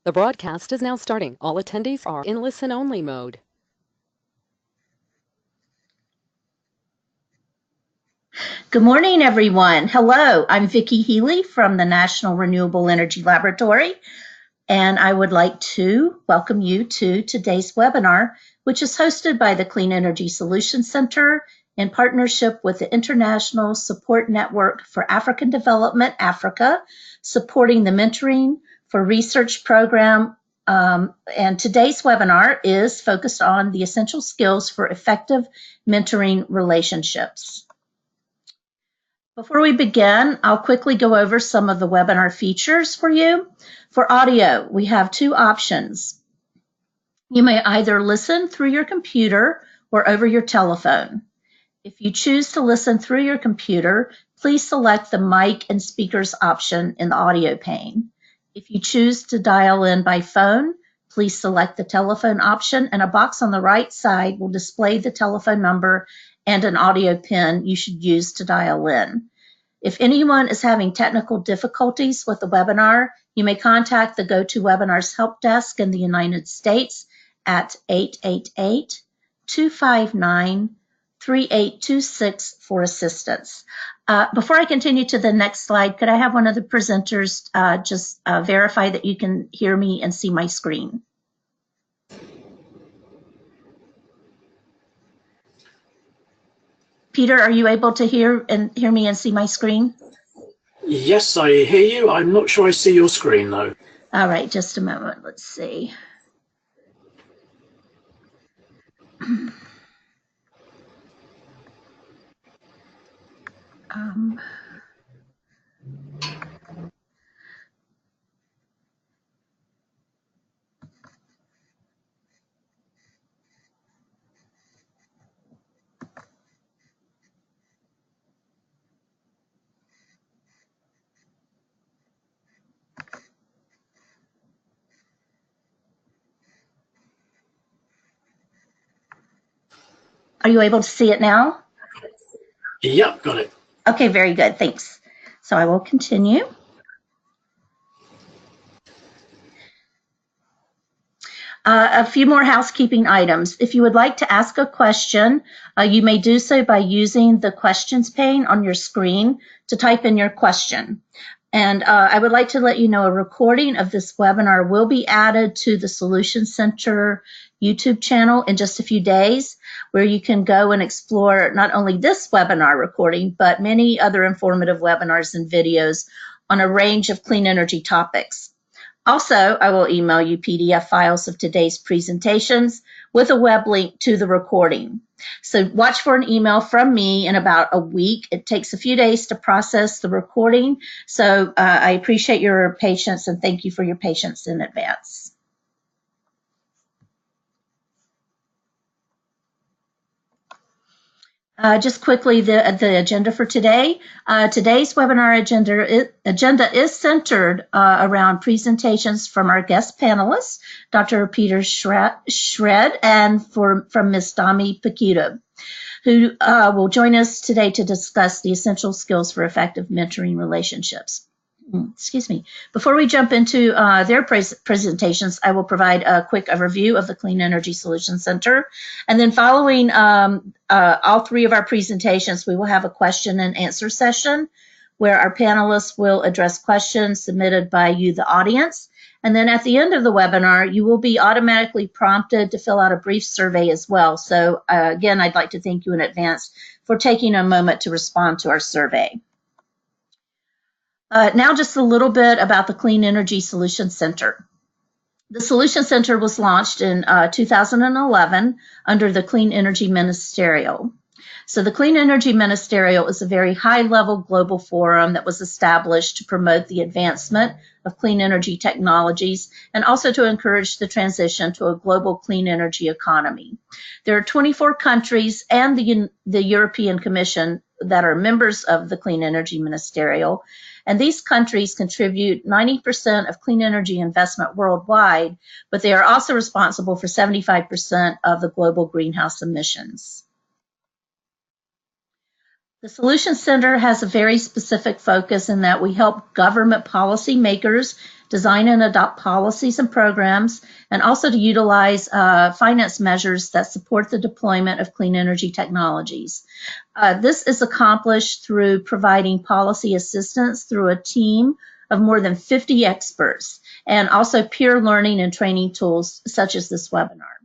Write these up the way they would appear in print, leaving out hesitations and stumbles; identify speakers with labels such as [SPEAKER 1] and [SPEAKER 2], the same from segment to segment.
[SPEAKER 1] The broadcast is now starting. All attendees are in listen-only mode.
[SPEAKER 2] Good morning, everyone. Hello, I'm Vicki Healy from the National Renewable Energy Laboratory, and I would like to welcome you to today's webinar, which is hosted by the Clean Energy Solutions Center in partnership with the International Support Network for African Development, Africa, supporting the Mentoring for Research program. And today's webinar is focused on the essential skills for effective mentoring relationships. Before we begin, I'll quickly go over some of the webinar features for you. For audio, we have two options. You may either listen through your computer or over your telephone. If you choose to listen through your computer, please select the mic and speakers option in the audio pane. If you choose to dial in by phone, please select the telephone option, and a box on the right side will display the telephone number and an audio pin you should use to dial in. If anyone is having technical difficulties with the webinar, you may contact the GoToWebinars help desk in the United States at 888-259-3826 for assistance. Before I continue to the next slide, could I have one of the presenters just verify that you can hear me and see my screen? Peter, are you able to hear me and see my screen?
[SPEAKER 3] Yes, I hear you. I'm not sure I see your screen, though.
[SPEAKER 2] All right, just a moment. Let's see. Are you able to see it now?
[SPEAKER 3] Yep, got it.
[SPEAKER 2] Okay, very good. Thanks. So I will continue. A few more housekeeping items. If you would like to ask a question, you may do so by using the questions pane on your screen to type in your question. And I would like to let you know a recording of this webinar will be added to the Solutions Center YouTube channel in just a few days, where you can go and explore not only this webinar recording, but many other informative webinars and videos on a range of clean energy topics. Also, I will email you PDF files of today's presentations with a web link to the recording. So watch for an email from me in about a week. It takes a few days to process the recording, so I appreciate your patience and thank you for your patience in advance. Just quickly, the agenda for today. Today's webinar agenda is centered around presentations from our guest panelists, Dr. Peter Shred and from Ms. Dami Paquito, who will join us today to discuss the essential skills for effective mentoring relationships. Excuse me. Before we jump into their presentations, I will provide a quick overview of the Clean Energy Solutions Center. And then following all three of our presentations, we will have a question and answer session where our panelists will address questions submitted by you, the audience. And then at the end of the webinar, you will be automatically prompted to fill out a brief survey as well. So again, I'd like to thank you in advance for taking a moment to respond to our survey. Now just a little bit about the Clean Energy Solutions Center. The Solutions Center was launched in 2011 under the Clean Energy Ministerial. So the Clean Energy Ministerial is a very high-level global forum that was established to promote the advancement of clean energy technologies and also to encourage the transition to a global clean energy economy. There are 24 countries and the European Commission that are members of the Clean Energy Ministerial, and these countries contribute 90% of clean energy investment worldwide, but they are also responsible for 75% of the global greenhouse emissions. The Solutions Center has a very specific focus in that we help government policy makers design and adopt policies and programs, and also to utilize finance measures that support the deployment of clean energy technologies. This is accomplished through providing policy assistance through a team of more than 50 experts, and also peer learning and training tools such as this webinar.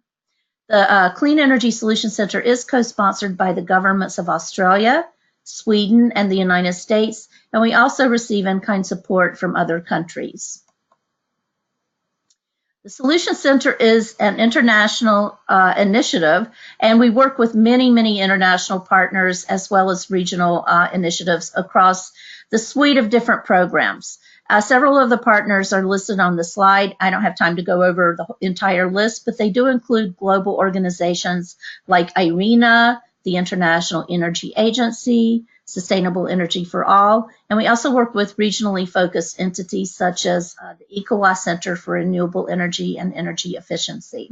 [SPEAKER 2] The Clean Energy Solutions Center is co-sponsored by the governments of Australia, Sweden, and the United States, and we also receive in-kind support from other countries. The Solutions Center is an international initiative, and we work with many, many international partners as well as regional initiatives across the suite of different programs. Several of the partners are listed on the slide. I don't have time to go over the entire list, but they do include global organizations like IRENA, the International Energy Agency, Sustainable Energy for All, and we also work with regionally focused entities such as the ECOWAS Center for Renewable Energy and Energy Efficiency.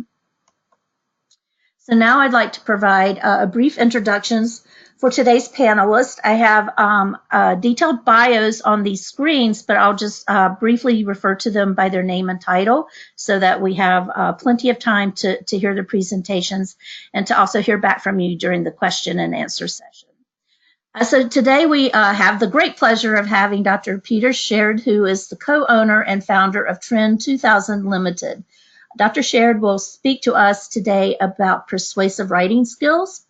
[SPEAKER 2] So now I'd like to provide a brief introductions for today's panelists. I have detailed bios on these screens, but I'll just briefly refer to them by their name and title so that we have plenty of time to hear the presentations and to also hear back from you during the question and answer session. So today we have the great pleasure of having Dr. Peter Sherrod, who is the co-owner and founder of Trend 2000 Limited. Dr. Sherrod will speak to us today about persuasive writing skills.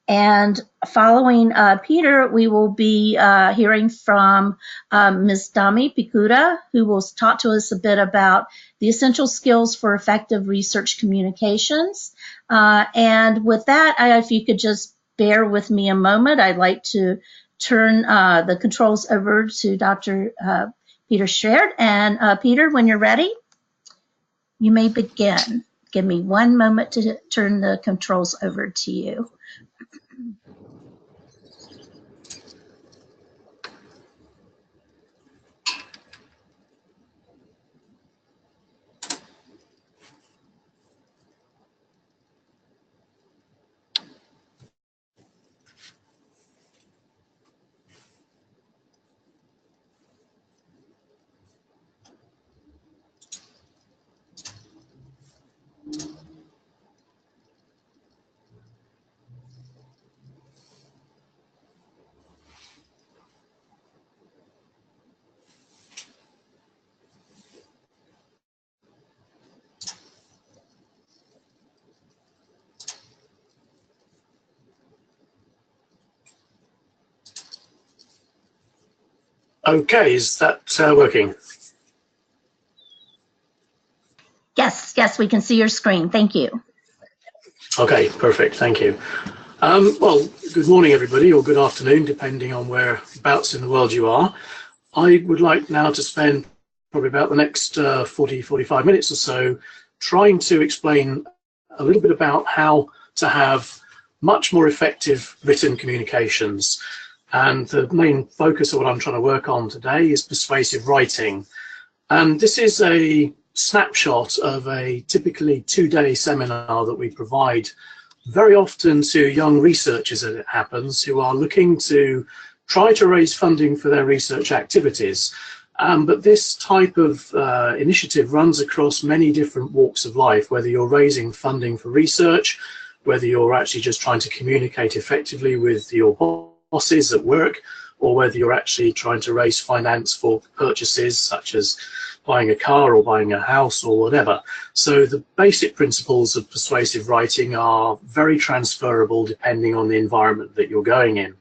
[SPEAKER 2] And following Peter, we will be hearing from Ms. Dami Pikuda, who will talk to us a bit about the essential skills for effective research communications. And with that, if you could just bear with me a moment, I'd like to turn the controls over to Dr. Peter Sherrod. And Peter, when you're ready, you may begin. Give me one moment to turn the controls over to you.
[SPEAKER 3] Okay, is that working?
[SPEAKER 2] Yes, we can see your screen. Thank you.
[SPEAKER 3] Okay, perfect, thank you. Well, good morning everybody, or good afternoon, depending on whereabouts in the world you are. I would like now to spend probably about the next 45 minutes or so trying to explain a little bit about how to have much more effective written communications. And the main focus of what I'm trying to work on today is persuasive writing. And this is a snapshot of a typically 2-day seminar that we provide very often to young researchers, as it happens, who are looking to try to raise funding for their research activities. But this type of initiative runs across many different walks of life, whether you're raising funding for research, whether you're actually just trying to communicate effectively with your bosses at work, or whether you're actually trying to raise finance for purchases such as buying a car or buying a house or whatever. So the basic principles of persuasive writing are very transferable depending on the environment that you're going in.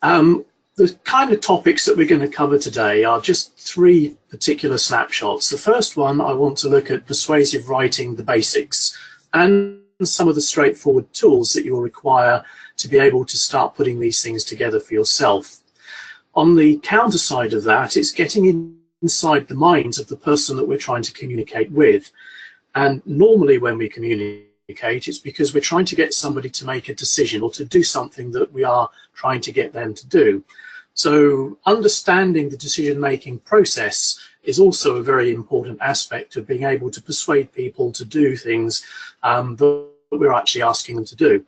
[SPEAKER 3] The kind of topics that we're going to cover today are just 3 particular snapshots. The first one, I want to look at persuasive writing, the basics, and some of the straightforward tools that you'll require to be able to start putting these things together for yourself. On the counter side of that, it's getting inside the minds of the person that we're trying to communicate with. And normally when we communicate, it's because we're trying to get somebody to make a decision or to do something that we are trying to get them to do. So understanding the decision-making process is also a very important aspect of being able to persuade people to do things that we're actually asking them to do.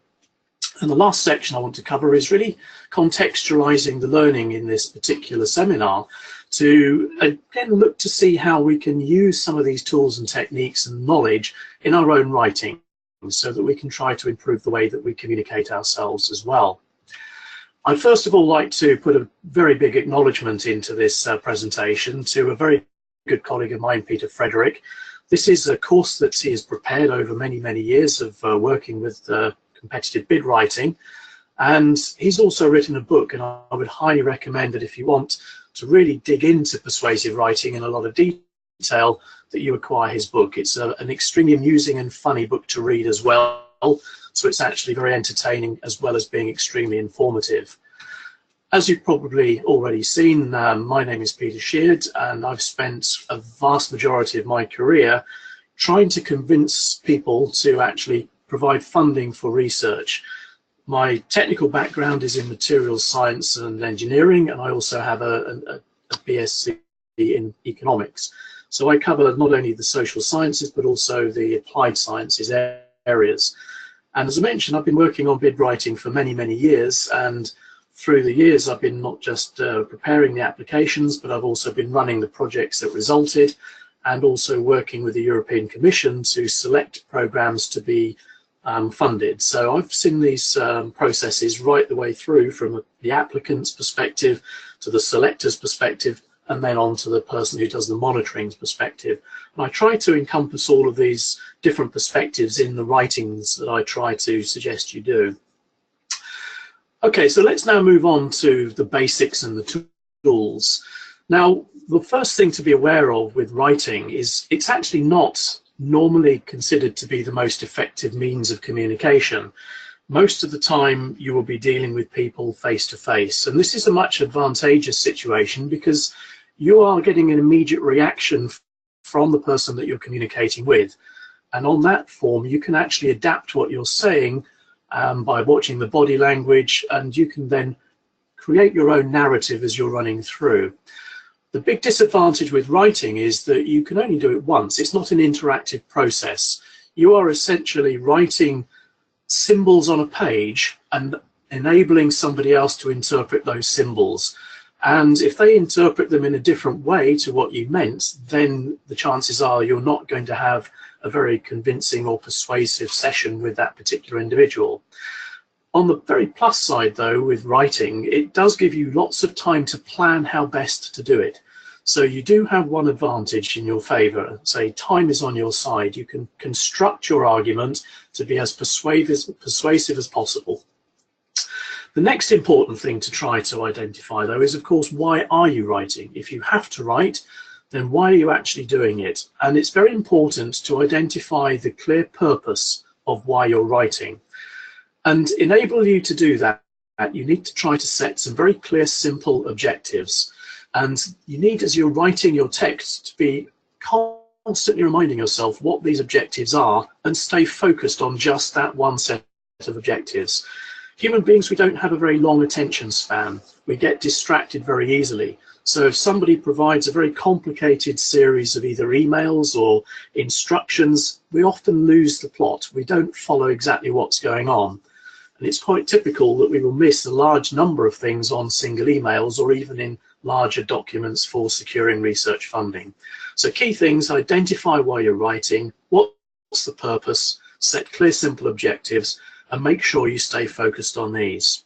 [SPEAKER 3] And the last section I want to cover is really contextualizing the learning in this particular seminar. to again look to see how we can use some of these tools and techniques and knowledge in our own writing so that we can try to improve the way that we communicate ourselves as well. I'd first of all like to put a very big acknowledgement into this presentation to a very good colleague of mine, Peter Frederick. This is a course that he has prepared over many, many years of working with competitive bid writing. And he's also written a book, and I would highly recommend that if you want to really dig into persuasive writing in a lot of detail, that you acquire his book. It's an extremely amusing and funny book to read as well. So it's actually very entertaining as well as being extremely informative. As you've probably already seen, my name is Peter Sheard, and I've spent a vast majority of my career trying to convince people to actually provide funding for research. My technical background is in materials science and engineering, and I also have a BSc in economics. So I cover not only the social sciences, but also the applied sciences areas. And as I mentioned, I've been working on bid writing for many, many years, and through the years I've been not just preparing the applications, but I've also been running the projects that resulted, and also working with the European Commission to select programs to be funded. So I've seen these processes right the way through, from the applicant's perspective to the selector's perspective, and then on to the person who does the monitoring's perspective. And I try to encompass all of these different perspectives in the writings that I try to suggest you do. Okay, so let's now move on to the basics and the tools. Now, the first thing to be aware of with writing is it's actually not normally considered to be the most effective means of communication. Most of the time you will be dealing with people face to face, and this is a much advantageous situation because you are getting an immediate reaction from the person that you're communicating with, and on that form you can actually adapt what you're saying by watching the body language, and you can then create your own narrative as you're running through. The big disadvantage with writing is that you can only do it once. It's not an interactive process. You are essentially writing symbols on a page and enabling somebody else to interpret those symbols. And if they interpret them in a different way to what you meant, then the chances are you're not going to have a very convincing or persuasive session with that particular individual. On the very plus side, though, with writing, it does give you lots of time to plan how best to do it. So you do have one advantage in your favor. Say time is on your side. You can construct your argument to be as persuasive as possible. The next important thing to try to identify, though, is, of course, why are you writing? If you have to write, then why are you actually doing it? And it's very important to identify the clear purpose of why you're writing. And enable you to do that, you need to try to set some very clear, simple objectives. And you need, as you're writing your text, to be constantly reminding yourself what these objectives are and stay focused on just that one set of objectives. Human beings, we don't have a very long attention span. We get distracted very easily. So if somebody provides a very complicated series of either emails or instructions, we often lose the plot. We don't follow exactly what's going on. And it's quite typical that we will miss a large number of things on single emails or even in larger documents for securing research funding. So key things: identify why you're writing, what's the purpose, set clear, simple objectives, and make sure you stay focused on these.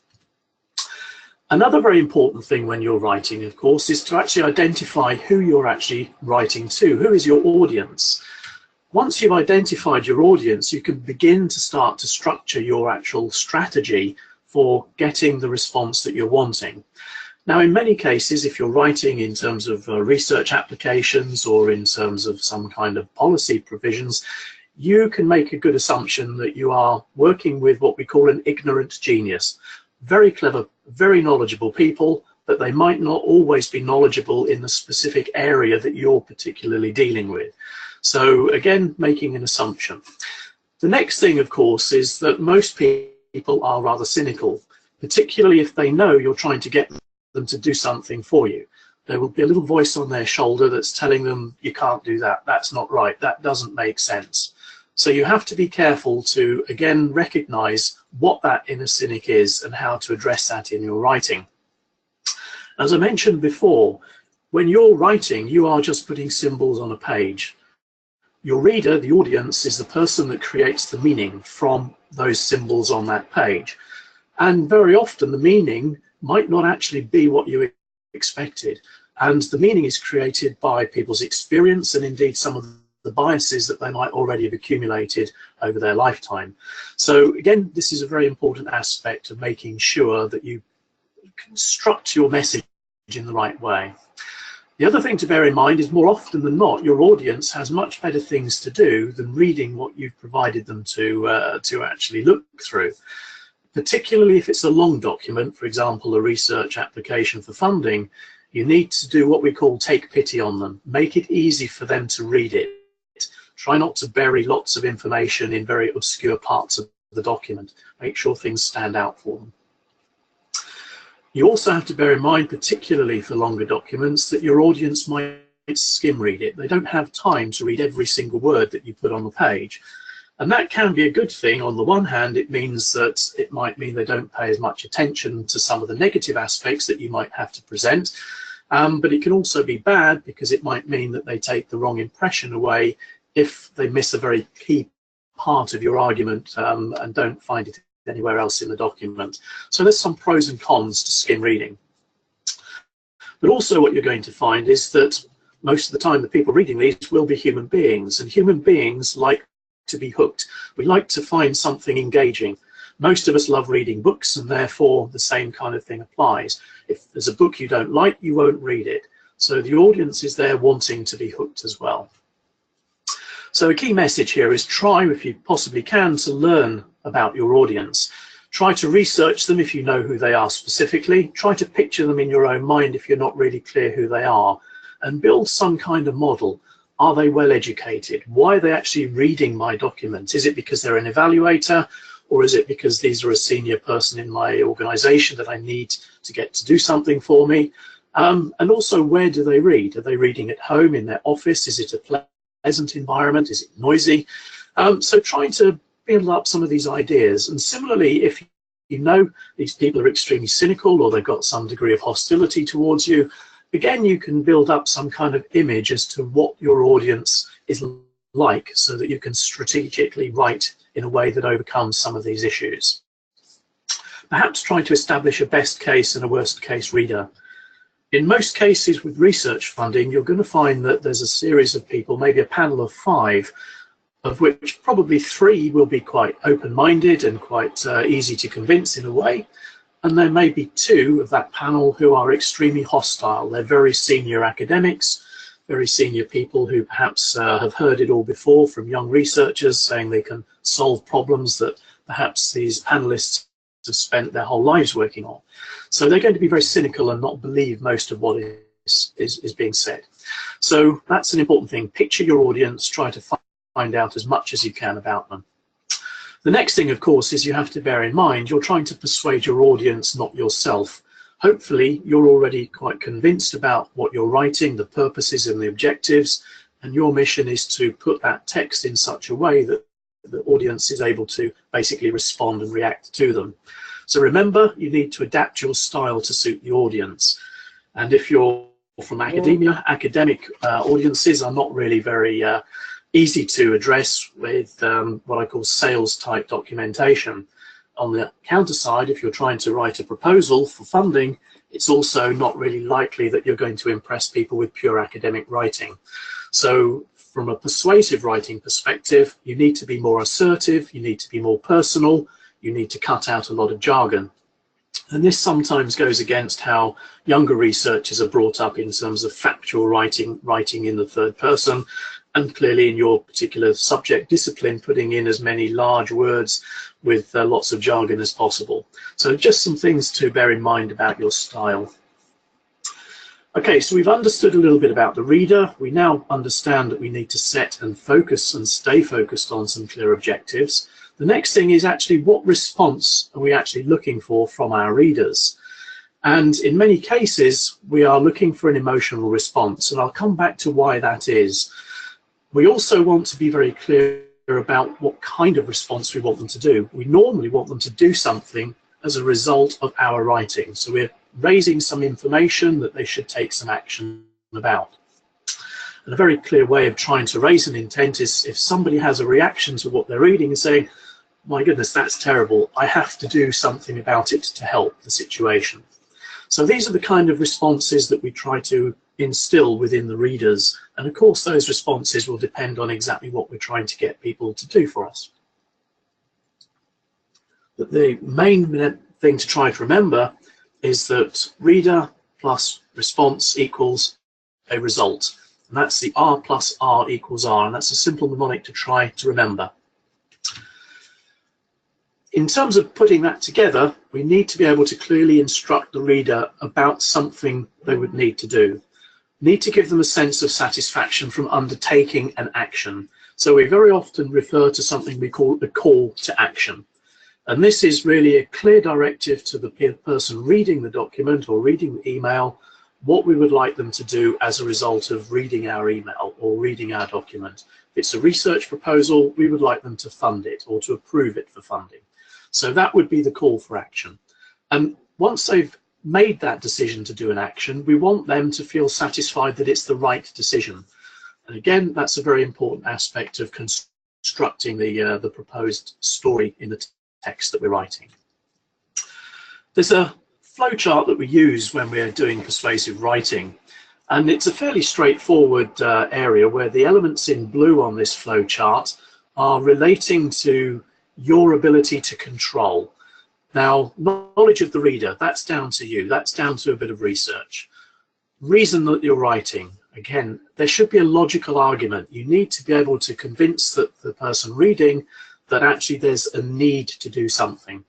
[SPEAKER 3] Another very important thing when you're writing, of course, is to actually identify who you're actually writing to. Who is your audience? Once you've identified your audience, you can begin to start to structure your actual strategy for getting the response that you're wanting. Now, in many cases, if you're writing in terms of research applications or in terms of some kind of policy provisions, you can make a good assumption that you are working with what we call an ignorant genius. Very clever, very knowledgeable people, but they might not always be knowledgeable in the specific area that you're particularly dealing with. So again, making an assumption. The next thing, of course, is that most people are rather cynical, particularly if they know you're trying to get them to do something for you. There will be a little voice on their shoulder that's telling them, you can't do that, that's not right, that doesn't make sense. So you have to be careful to, again, recognize what that inner cynic is and how to address that in your writing. As I mentioned before, When you're writing, you are just putting symbols on a page. Your reader, the audience, is the person that creates the meaning from those symbols on that page. And very often the meaning might not actually be what you expected. And the meaning is created by people's experience and indeed some of the biases that they might already have accumulated over their lifetime. So again, this is a very important aspect of making sure that you construct your message in the right way. The other thing to bear in mind is more often than not, your audience has much better things to do than reading what you've provided them to actually look through. Particularly if it's a long document, for example, a research application for funding, you need to do what we call take pity on them. Make it easy for them to read it. Try not to bury lots of information in very obscure parts of the document. Make sure things stand out for them. You also have to bear in mind, particularly for longer documents, that your audience might skim read it. They don't have time to read every single word that you put on the page. And that can be a good thing. On the one hand, it means that it might mean they don't pay as much attention to some of the negative aspects that you might have to present. But it can also be bad because it might mean that they take the wrong impression away if they miss a very key part of your argument and don't find it anywhere else in the document. So there's some pros and cons to skim reading. But also what you're going to find is that most of the time the people reading these will be human beings, and human beings like to be hooked. We like to find something engaging. Most of us love reading books, and therefore the same kind of thing applies. If there's a book you don't like, you won't read it. So the audience is there wanting to be hooked as well. So a key message here is try, if you possibly can, to learn about your audience. Try to research them if you know who they are specifically. Try to picture them in your own mind if you're not really clear who they are, and build some kind of model. Are they well educated? Why are they actually reading my document? Is it because they're an evaluator, or is it because these are a senior person in my organization that I need to get to do something for me? And also, where do they read? Are they reading at home, in their office? Is it a pleasant environment? Is it noisy? So trying to build up some of these ideas. And similarly, if you know these people are extremely cynical or they've got some degree of hostility towards you, again, you can build up some kind of image as to what your audience is like so that you can strategically write in a way that overcomes some of these issues. Perhaps try to establish a best case and a worst case reader. In most cases with research funding, you're going to find that there's a series of people, maybe a panel of 5, of which probably 3 will be quite open-minded and quite easy to convince in a way. And there may be 2 of that panel who are extremely hostile. They're very senior academics, very senior people who perhaps have heard it all before from young researchers saying they can solve problems that perhaps these panelists have spent their whole lives working on. So they're going to be very cynical and not believe most of what is being said. So that's an important thing. Picture your audience, try to find out as much as you can about them. The next thing, of course, is you have to bear in mind you're trying to persuade your audience, not yourself. Hopefully, you're already quite convinced about what you're writing, the purposes and the objectives, and your mission is to put that text in such a way that the audience is able to basically respond and react to them. So remember, you need to adapt your style to suit the audience. And if you're from academia, academic audiences are not really very easy to address with what I call sales type documentation. On the counter side, if you're trying to write a proposal for funding, it's also not really likely that you're going to impress people with pure academic writing. So from a persuasive writing perspective, you need to be more assertive, you need to be more personal, you need to cut out a lot of jargon. And this sometimes goes against how younger researchers are brought up in terms of factual writing in the third person, and clearly in your particular subject discipline, putting in as many large words with lots of jargon as possible. So just some things to bear in mind about your style. Okay, so we've understood a little bit about the reader. We now understand that we need to set and focus and stay focused on some clear objectives. The next thing is actually what response are we actually looking for from our readers? And in many cases, we are looking for an emotional response, and I'll come back to why that is. We also want to be very clear about what kind of response we want them to do. We normally want them to do something as a result of our writing. So we're raising some information that they should take some action about. And a very clear way of trying to raise an intent is if somebody has a reaction to what they're reading and saying, my goodness, that's terrible, I have to do something about it to help the situation. So these are the kind of responses that we try to instill within the readers. And of course, those responses will depend on exactly what we're trying to get people to do for us. But the main thing to try to remember is that reader plus response equals a result. And that's the R plus R equals R, and that's a simple mnemonic to try to remember. In terms of putting that together, we need to be able to clearly instruct the reader about something they would need to do. Need to give them a sense of satisfaction from undertaking an action. So we very often refer to something we call the call to action. And this is really a clear directive to the person reading the document or reading the email, what we would like them to do as a result of reading our email or reading our document. If it's a research proposal, we would like them to fund it or to approve it for funding. So that would be the call for action. And once they've made that decision to do an action, we want them to feel satisfied that it's the right decision. And again, that's a very important aspect of constructing the proposed story in the text that we're writing. There's a flowchart that we use when we're doing persuasive writing, and it's a fairly straightforward area where the elements in blue on this flowchart are relating to your ability to control. Now, knowledge of the reader, that's down to you, that's down to a bit of research. Reason that you're writing, again, there should be a logical argument. You need to be able to convince the person reading that actually there's a need to do something.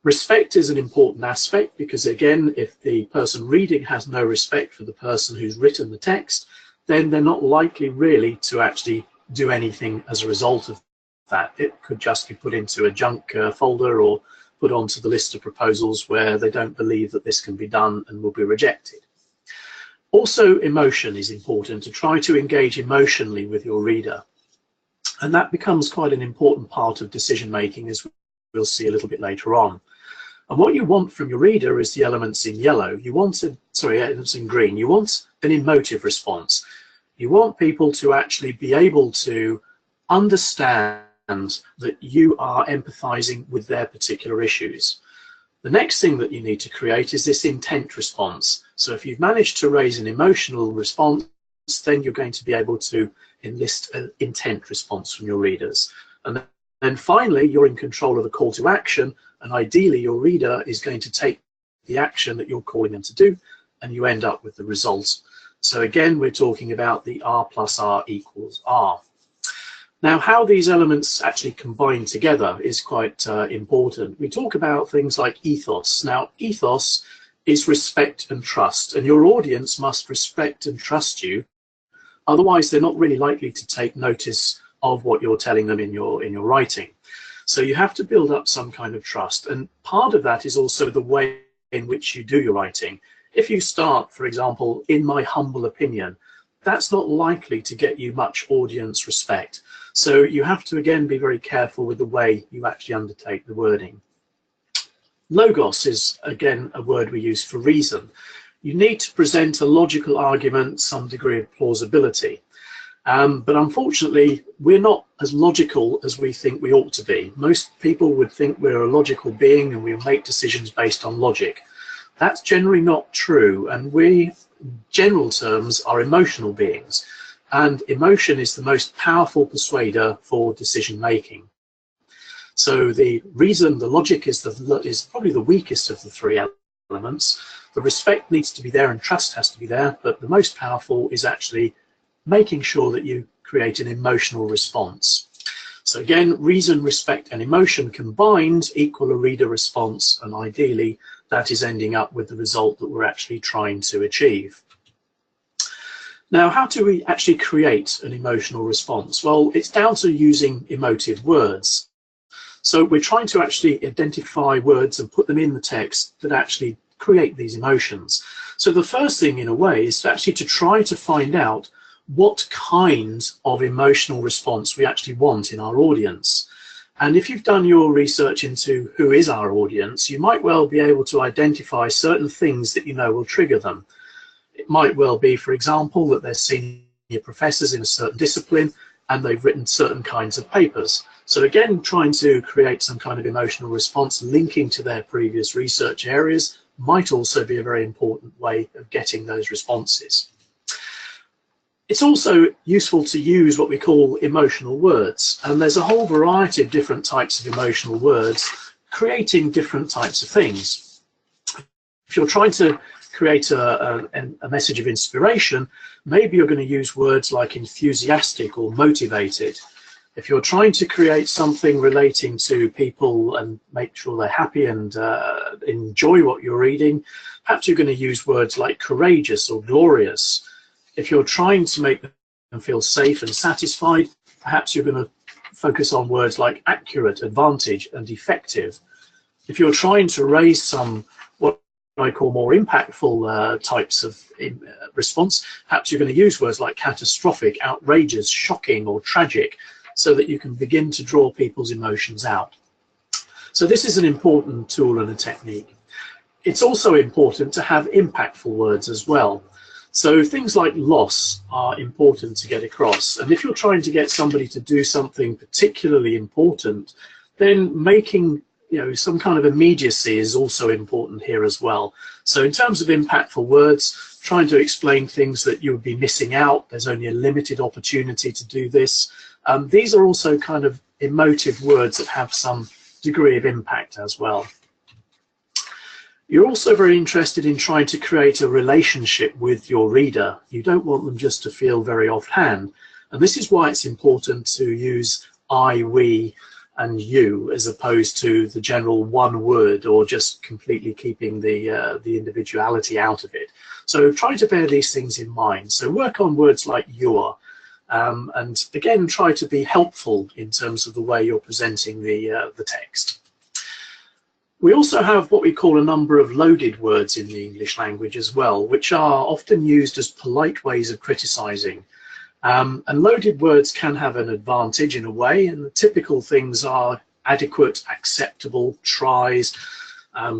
[SPEAKER 3] Respect is an important aspect because, again, if the person reading has no respect for the person who's written the text, then they're not likely really to actually do anything as a result of that. It could just be put into a junk folder or put onto the list of proposals where they don't believe that this can be done and will be rejected. Also, emotion is important, to try to engage emotionally with your reader. And that becomes quite an important part of decision making, as we'll see a little bit later on. And what you want from your reader is the elements in yellow. You want elements in green. You want an emotive response. You want people to actually be able to understand that you are empathizing with their particular issues. The next thing that you need to create is this intent response. So if you've managed to raise an emotional response, then you're going to be able to enlist an intent response from your readers. And then finally, you're in control of the call to action, and ideally your reader is going to take the action that you're calling them to do, and you end up with the result. So again, we're talking about the R plus R equals R. Now, how these elements actually combine together is quite important. We talk about things like ethos. Now, ethos is respect and trust, and your audience must respect and trust you. Otherwise, they're not really likely to take notice of what you're telling them in your writing. So you have to build up some kind of trust, and part of that is also the way in which you do your writing. If you start, for example, in my humble opinion, that's not likely to get you much audience respect. So you have to, again, be very careful with the way you actually undertake the wording. Logos is, again, a word we use for reason. You need to present a logical argument, some degree of plausibility. But unfortunately, we're not as logical as we think we ought to be. Most people would think we're a logical being and we'll make decisions based on logic. That's generally not true, and we, in general terms, are emotional beings. And emotion is the most powerful persuader for decision making. So the reason, the logic is probably the weakest of the three elements. The respect needs to be there and trust has to be there, but the most powerful is actually making sure that you create an emotional response. So again, reason, respect and emotion combined equal a reader response, and ideally that is ending up with the result that we're actually trying to achieve. Now, how do we actually create an emotional response? Well, it's down to using emotive words. So we're trying to actually identify words and put them in the text that actually create these emotions. So the first thing, in a way, is actually to try to find out what kind of emotional response we actually want in our audience. And if you've done your research into who is our audience, you might well be able to identify certain things that you know will trigger them. It might well be, for example, that they're senior professors in a certain discipline and they've written certain kinds of papers. So again, trying to create some kind of emotional response linking to their previous research areas might also be a very important way of getting those responses. It's also useful to use what we call emotional words, and there's a whole variety of different types of emotional words creating different types of things. If you're trying to create a message of inspiration, maybe you're going to use words like enthusiastic or motivated. If you're trying to create something relating to people and make sure they're happy and enjoy what you're reading, perhaps you're going to use words like courageous or glorious. If you're trying to make them feel safe and satisfied, perhaps you're going to focus on words like accurate, advantage, and effective. If you're trying to raise some what I call more impactful types of response, perhaps you're going to use words like catastrophic, outrageous, shocking, or tragic, so that you can begin to draw people's emotions out. So this is an important tool and a technique. It's also important to have impactful words as well. So things like loss are important to get across. And if you're trying to get somebody to do something particularly important, then making some kind of immediacy is also important here as well. So in terms of impactful words, trying to explain things that you would be missing out, there's only a limited opportunity to do this. These are also kind of emotive words that have some degree of impact as well. You're also very interested in trying to create a relationship with your reader. You don't want them just to feel very offhand. And this is why it's important to use I, we, and you, as opposed to the general one word or just completely keeping the individuality out of it. So try to bear these things in mind. So work on words like your, and again, try to be helpful in terms of the way you're presenting the text. We also have what we call a number of loaded words in the English language as well, which are often used as polite ways of criticizing. And loaded words can have an advantage in a way, and the typical things are adequate, acceptable, tries,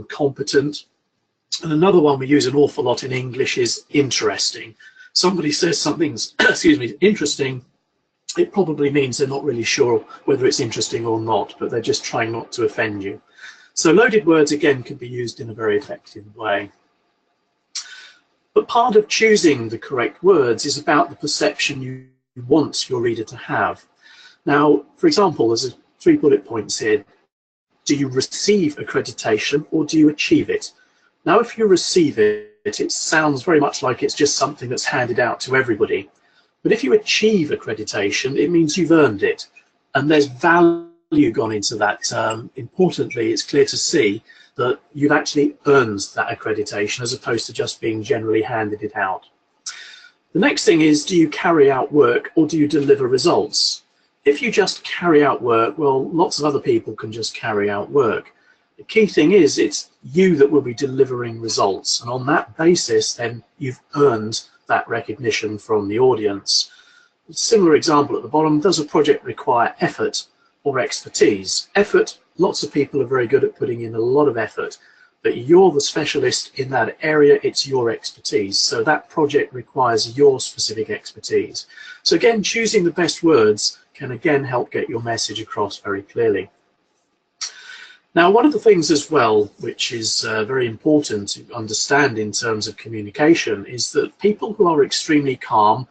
[SPEAKER 3] competent. And another one we use an awful lot in English is interesting. Somebody says something's interesting, it probably means they're not really sure whether it's interesting or not, but they're just trying not to offend you. So loaded words, again, can be used in a very effective way. But part of choosing the correct words is about the perception you want your reader to have. Now, for example, there's 3 bullet points here. Do you receive accreditation or do you achieve it? Now, if you receive it, it sounds very much like it's just something that's handed out to everybody. But if you achieve accreditation, it means you've earned it. And there's value gone into that. Importantly, it's clear to see that you've actually earned that accreditation as opposed to just being generally handed it out. The next thing is, do you carry out work or do you deliver results? If you just carry out work, well, lots of other people can just carry out work. The key thing is it's you that will be delivering results, and on that basis then you've earned that recognition from the audience. A similar example at the bottom, does a project require effort or expertise? Effort, lots of people are very good at putting in a lot of effort, but you're the specialist in that area, it's your expertise. So that project requires your specific expertise. So again, choosing the best words can again help get your message across very clearly. Now, one of the things as well, which is very important to understand in terms of communication, is that people who are extremely calm,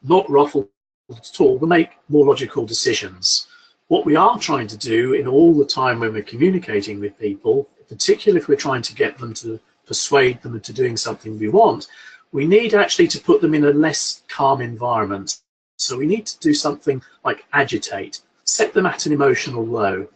[SPEAKER 3] not ruffled at all, will make more logical decisions. What we are trying to do in all the time when we're communicating with people, particularly if we're trying to get them to persuade them into doing something we want, we need actually to put them in a less calm environment. So we need to do something like agitate, set them at an emotional low.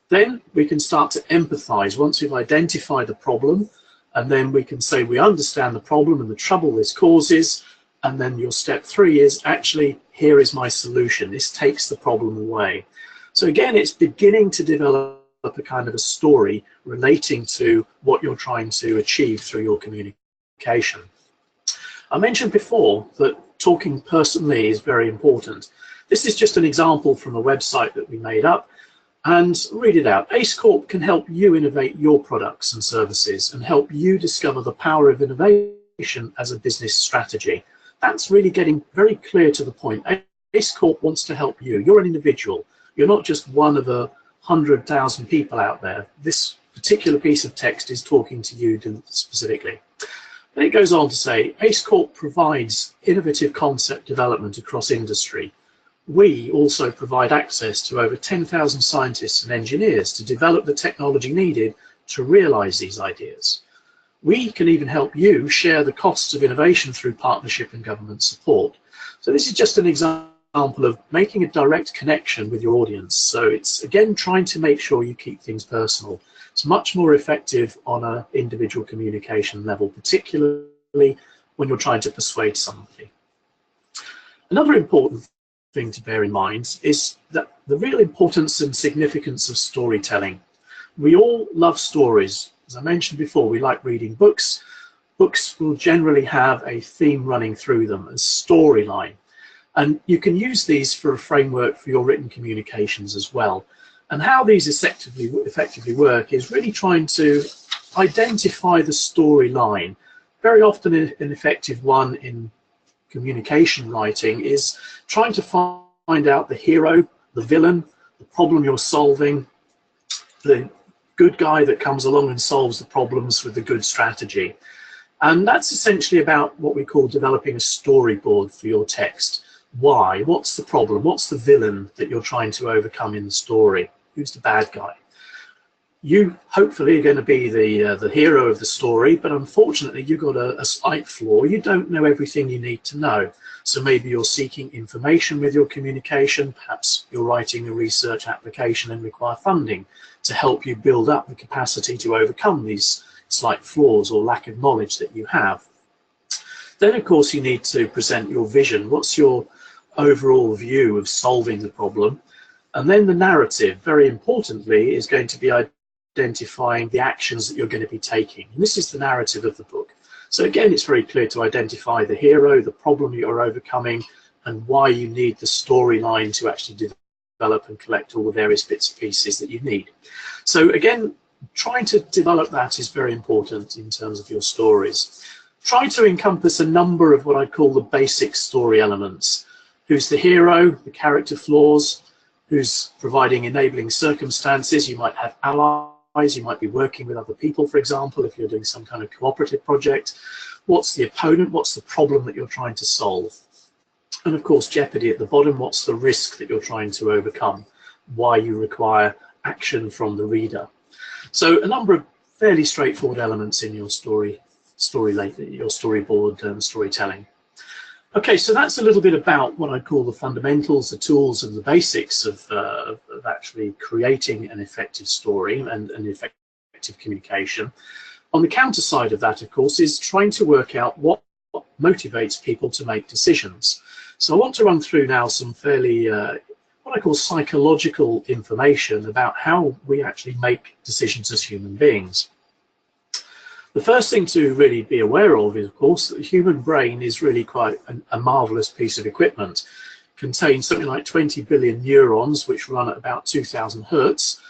[SPEAKER 3] Then we can start to empathize once we've identified the problem, and then we can say we understand the problem and the trouble this causes, and then your step 3 is actually, here is my solution. This takes the problem away. So again, it's beginning to develop a kind of a story relating to what you're trying to achieve through your communication. I mentioned before that talking personally is very important. This is just an example from a website that we made up, and read it out. ACE Corp can help you innovate your products and services and help you discover the power of innovation as a business strategy. That's really getting very clear to the point. ACE Corp wants to help you. You're an individual. You're not just one of 100,000 people out there. This particular piece of text is talking to you specifically. And it goes on to say, ACE Corp provides innovative concept development across industry. We also provide access to over 10,000 scientists and engineers to develop the technology needed to realize these ideas. We can even help you share the costs of innovation through partnership and government support. So this is just an example of making a direct connection with your audience. So it's, again, trying to make sure you keep things personal. It's much more effective on an individual communication level, particularly when you're trying to persuade somebody. Another important thing to bear in mind is that the real importance and significance of storytelling. We all love stories. As I mentioned before, we like reading books. Books will generally have a theme running through them, a storyline. And you can use these for a framework for your written communications as well. And how these effectively work is really trying to identify the storyline. Very often an effective one in communication writing is trying to find out the hero, the villain, the problem you're solving, the good guy that comes along and solves the problems with the good strategy. And that's essentially about what we call developing a storyboard for your text. Why? What's the problem? What's the villain that you're trying to overcome in the story? Who's the bad guy? You hopefully are going to be the hero of the story, but unfortunately you've got a slight flaw. You don't know everything you need to know. So maybe you're seeking information with your communication. Perhaps you're writing a research application and require funding to help you build up the capacity to overcome these slight flaws or lack of knowledge that you have. Then, of course, you need to present your vision. What's your overall view of solving the problem? And then the narrative, very importantly, is going to be identifying the actions that you're going to be taking. And this is the narrative of the book. So again, it's very clear to identify the hero, the problem you're overcoming, and why you need the storyline to actually develop and collect all the various bits and pieces that you need. So again, trying to develop that is very important in terms of your stories. Try to encompass a number of what I call the basic story elements. Who's the hero, the character flaws, who's providing enabling circumstances. You might have allies, you might be working with other people, for example, if you're doing some kind of cooperative project. What's the opponent, what's the problem that you're trying to solve? And of course, jeopardy at the bottom, what's the risk that you're trying to overcome? Why you require action from the reader. So a number of fairly straightforward elements in your your storyboard and storytelling. Okay, so that's a little bit about what I call the fundamentals, the tools, and the basics of actually creating an effective story and an effective communication. On the counter side of that, of course, is trying to work out what motivates people to make decisions. So I want to run through now some fairly what I call psychological information about how we actually make decisions as human beings. The first thing to really be aware of is, of course, that the human brain is really quite a marvelous piece of equipment. It contains something like 20 billion neurons, which run at about 2000 hertz,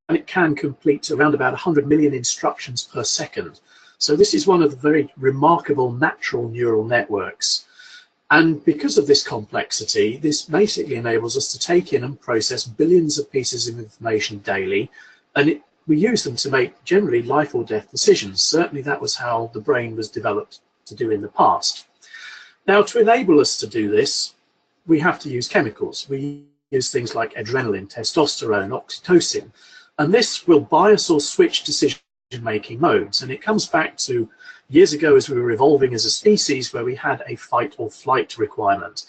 [SPEAKER 3] and it can complete around about 100 million instructions per second. So this is one of the very remarkable natural neural networks. And because of this complexity, this basically enables us to take in and process billions of pieces of information daily, and we use them to make generally life or death decisions. Certainly that was how the brain was developed to do in the past. Now, to enable us to do this, we have to use chemicals. We use things like adrenaline, testosterone, oxytocin, and this will bias or switch decision-making modes. And it comes back to years ago as we were evolving as a species where we had a fight or flight requirement.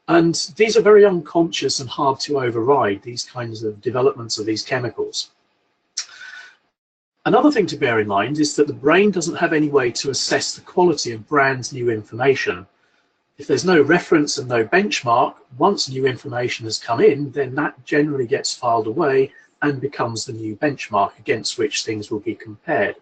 [SPEAKER 3] And these are very unconscious and hard to override, these kinds of developments of these chemicals. Another thing to bear in mind is that the brain doesn't have any way to assess the quality of brand new information. If there's no reference and no benchmark, once new information has come in, then that generally gets filed away and becomes the new benchmark against which things will be compared.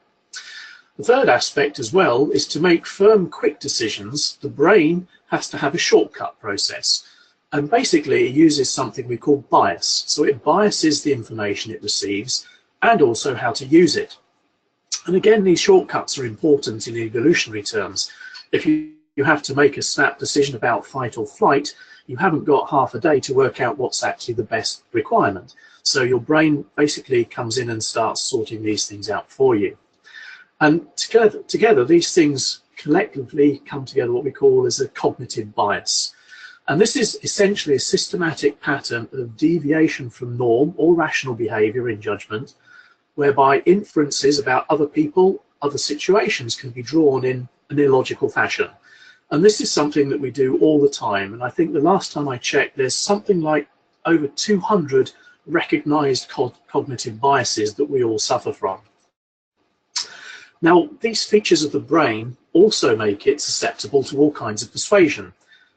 [SPEAKER 3] The third aspect as well is to make firm, quick decisions. The brain has to have a shortcut process. And basically it uses something we call bias. So it biases the information it receives and also how to use it. And again, these shortcuts are important in evolutionary terms. If you have to make a snap decision about fight or flight, you haven't got half a day to work out what's actually the best requirement. So your brain basically comes in and starts sorting these things out for you. And together these things collectively come together what we call as a cognitive bias. And this is essentially a systematic pattern of deviation from norm or rational behavior in judgment, whereby inferences about other people, other situations can be drawn in an illogical fashion. And this is something that we do all the time. And I think the last time I checked, there's something like over 200 recognized cognitive biases that we all suffer from. Now, these features of the brain also make it susceptible to all kinds of persuasion.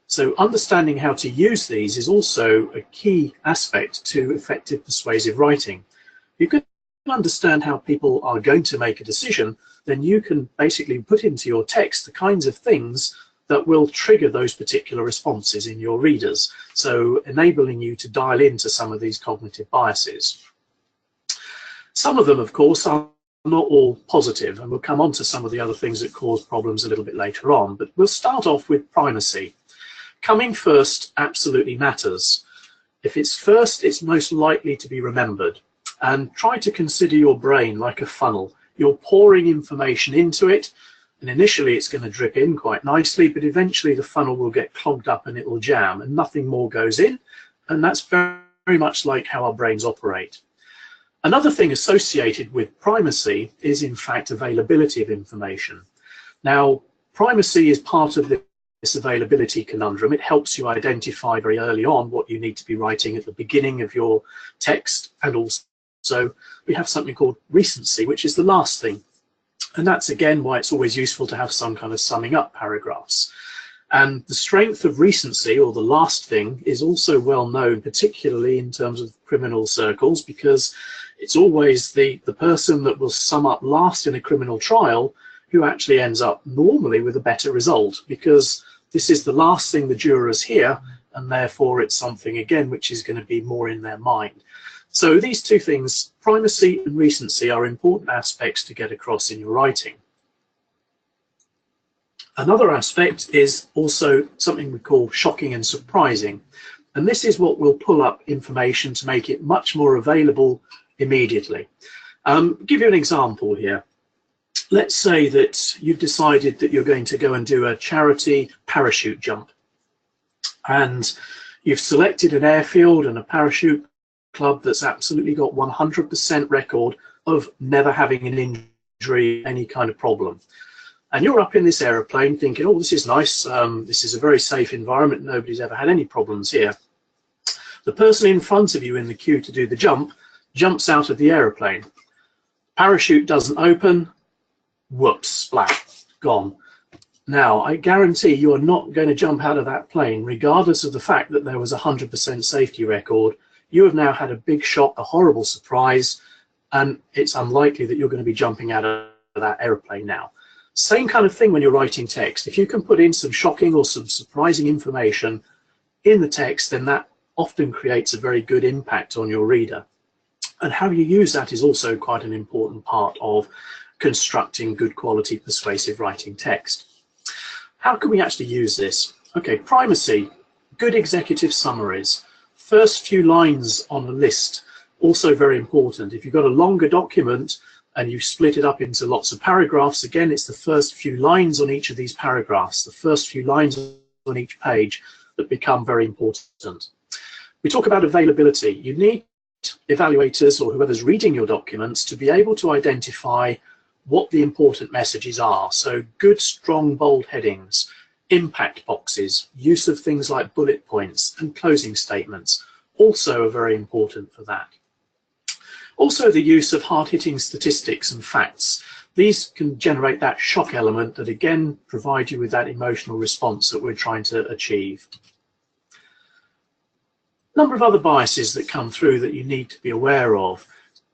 [SPEAKER 3] So understanding how to use these is also a key aspect to effective persuasive writing. You can understand how people are going to make a decision, then you can basically put into your text the kinds of things that will trigger those particular responses in your readers, so enabling you to dial into some of these cognitive biases. Some of them, of course, are not all positive, and we'll come on to some of the other things that cause problems a little bit later on, but we'll start off with primacy. Coming first absolutely matters. If it's first, it's most likely to be remembered. And try to consider your brain like a funnel. You're pouring information into it, and initially it's going to drip in quite nicely, but eventually the funnel will get clogged up and it will jam and nothing more goes in. And that's very much like how our brains operate. Another thing associated with primacy is in fact availability of information. Now, primacy is part of this availability conundrum. It helps you identify very early on what you need to be writing at the beginning of your text, and also we have something called recency, which is the last thing. And that's again why it's always useful to have some kind of summing up paragraphs. And the strength of recency, or the last thing, is also well known, particularly in terms of criminal circles, because it's always the person that will sum up last in a criminal trial who actually ends up normally with a better result, because this is the last thing the jurors hear, and therefore it's something, again, which is going to be more in their mind. So these two things, primacy and recency, are important aspects to get across in your writing. Another aspect is also something we call shocking and surprising. And this is what will pull up information to make it much more available immediately. Give you an example here. Let's say that you've decided that you're going to go and do a charity parachute jump. And you've selected an airfield and a parachute club that's absolutely got 100% record of never having an injury, any kind of problem. And you're up in this aeroplane thinking, oh, this is nice. This is a very safe environment. Nobody's ever had any problems here. The person in front of you in the queue to do the jump jumps out of the aeroplane. Parachute doesn't open. Whoops, splash, gone. Now, I guarantee you are not going to jump out of that plane, regardless of the fact that there was a 100% safety record. You have now had a big shock, a horrible surprise, and it's unlikely that you're going to be jumping out of that aeroplane now. Same kind of thing when you're writing text. If you can put in some shocking or some surprising information in the text, then that often creates a very good impact on your reader. And how you use that is also quite an important part of constructing good quality persuasive writing text. How can we actually use this? Okay, primacy, good executive summaries. First few lines on a list, also very important. If you've got a longer document and you split it up into lots of paragraphs, again, it's the first few lines on each of these paragraphs, the first few lines on each page that become very important. We talk about availability. You need evaluators or whoever's reading your documents to be able to identify what the important messages are. So good, strong, bold headings, impact boxes, use of things like bullet points and closing statements also are very important for that. Also the use of hard-hitting statistics and facts. These can generate that shock element that again provide you with that emotional response that we're trying to achieve. A number of other biases that come through that you need to be aware of.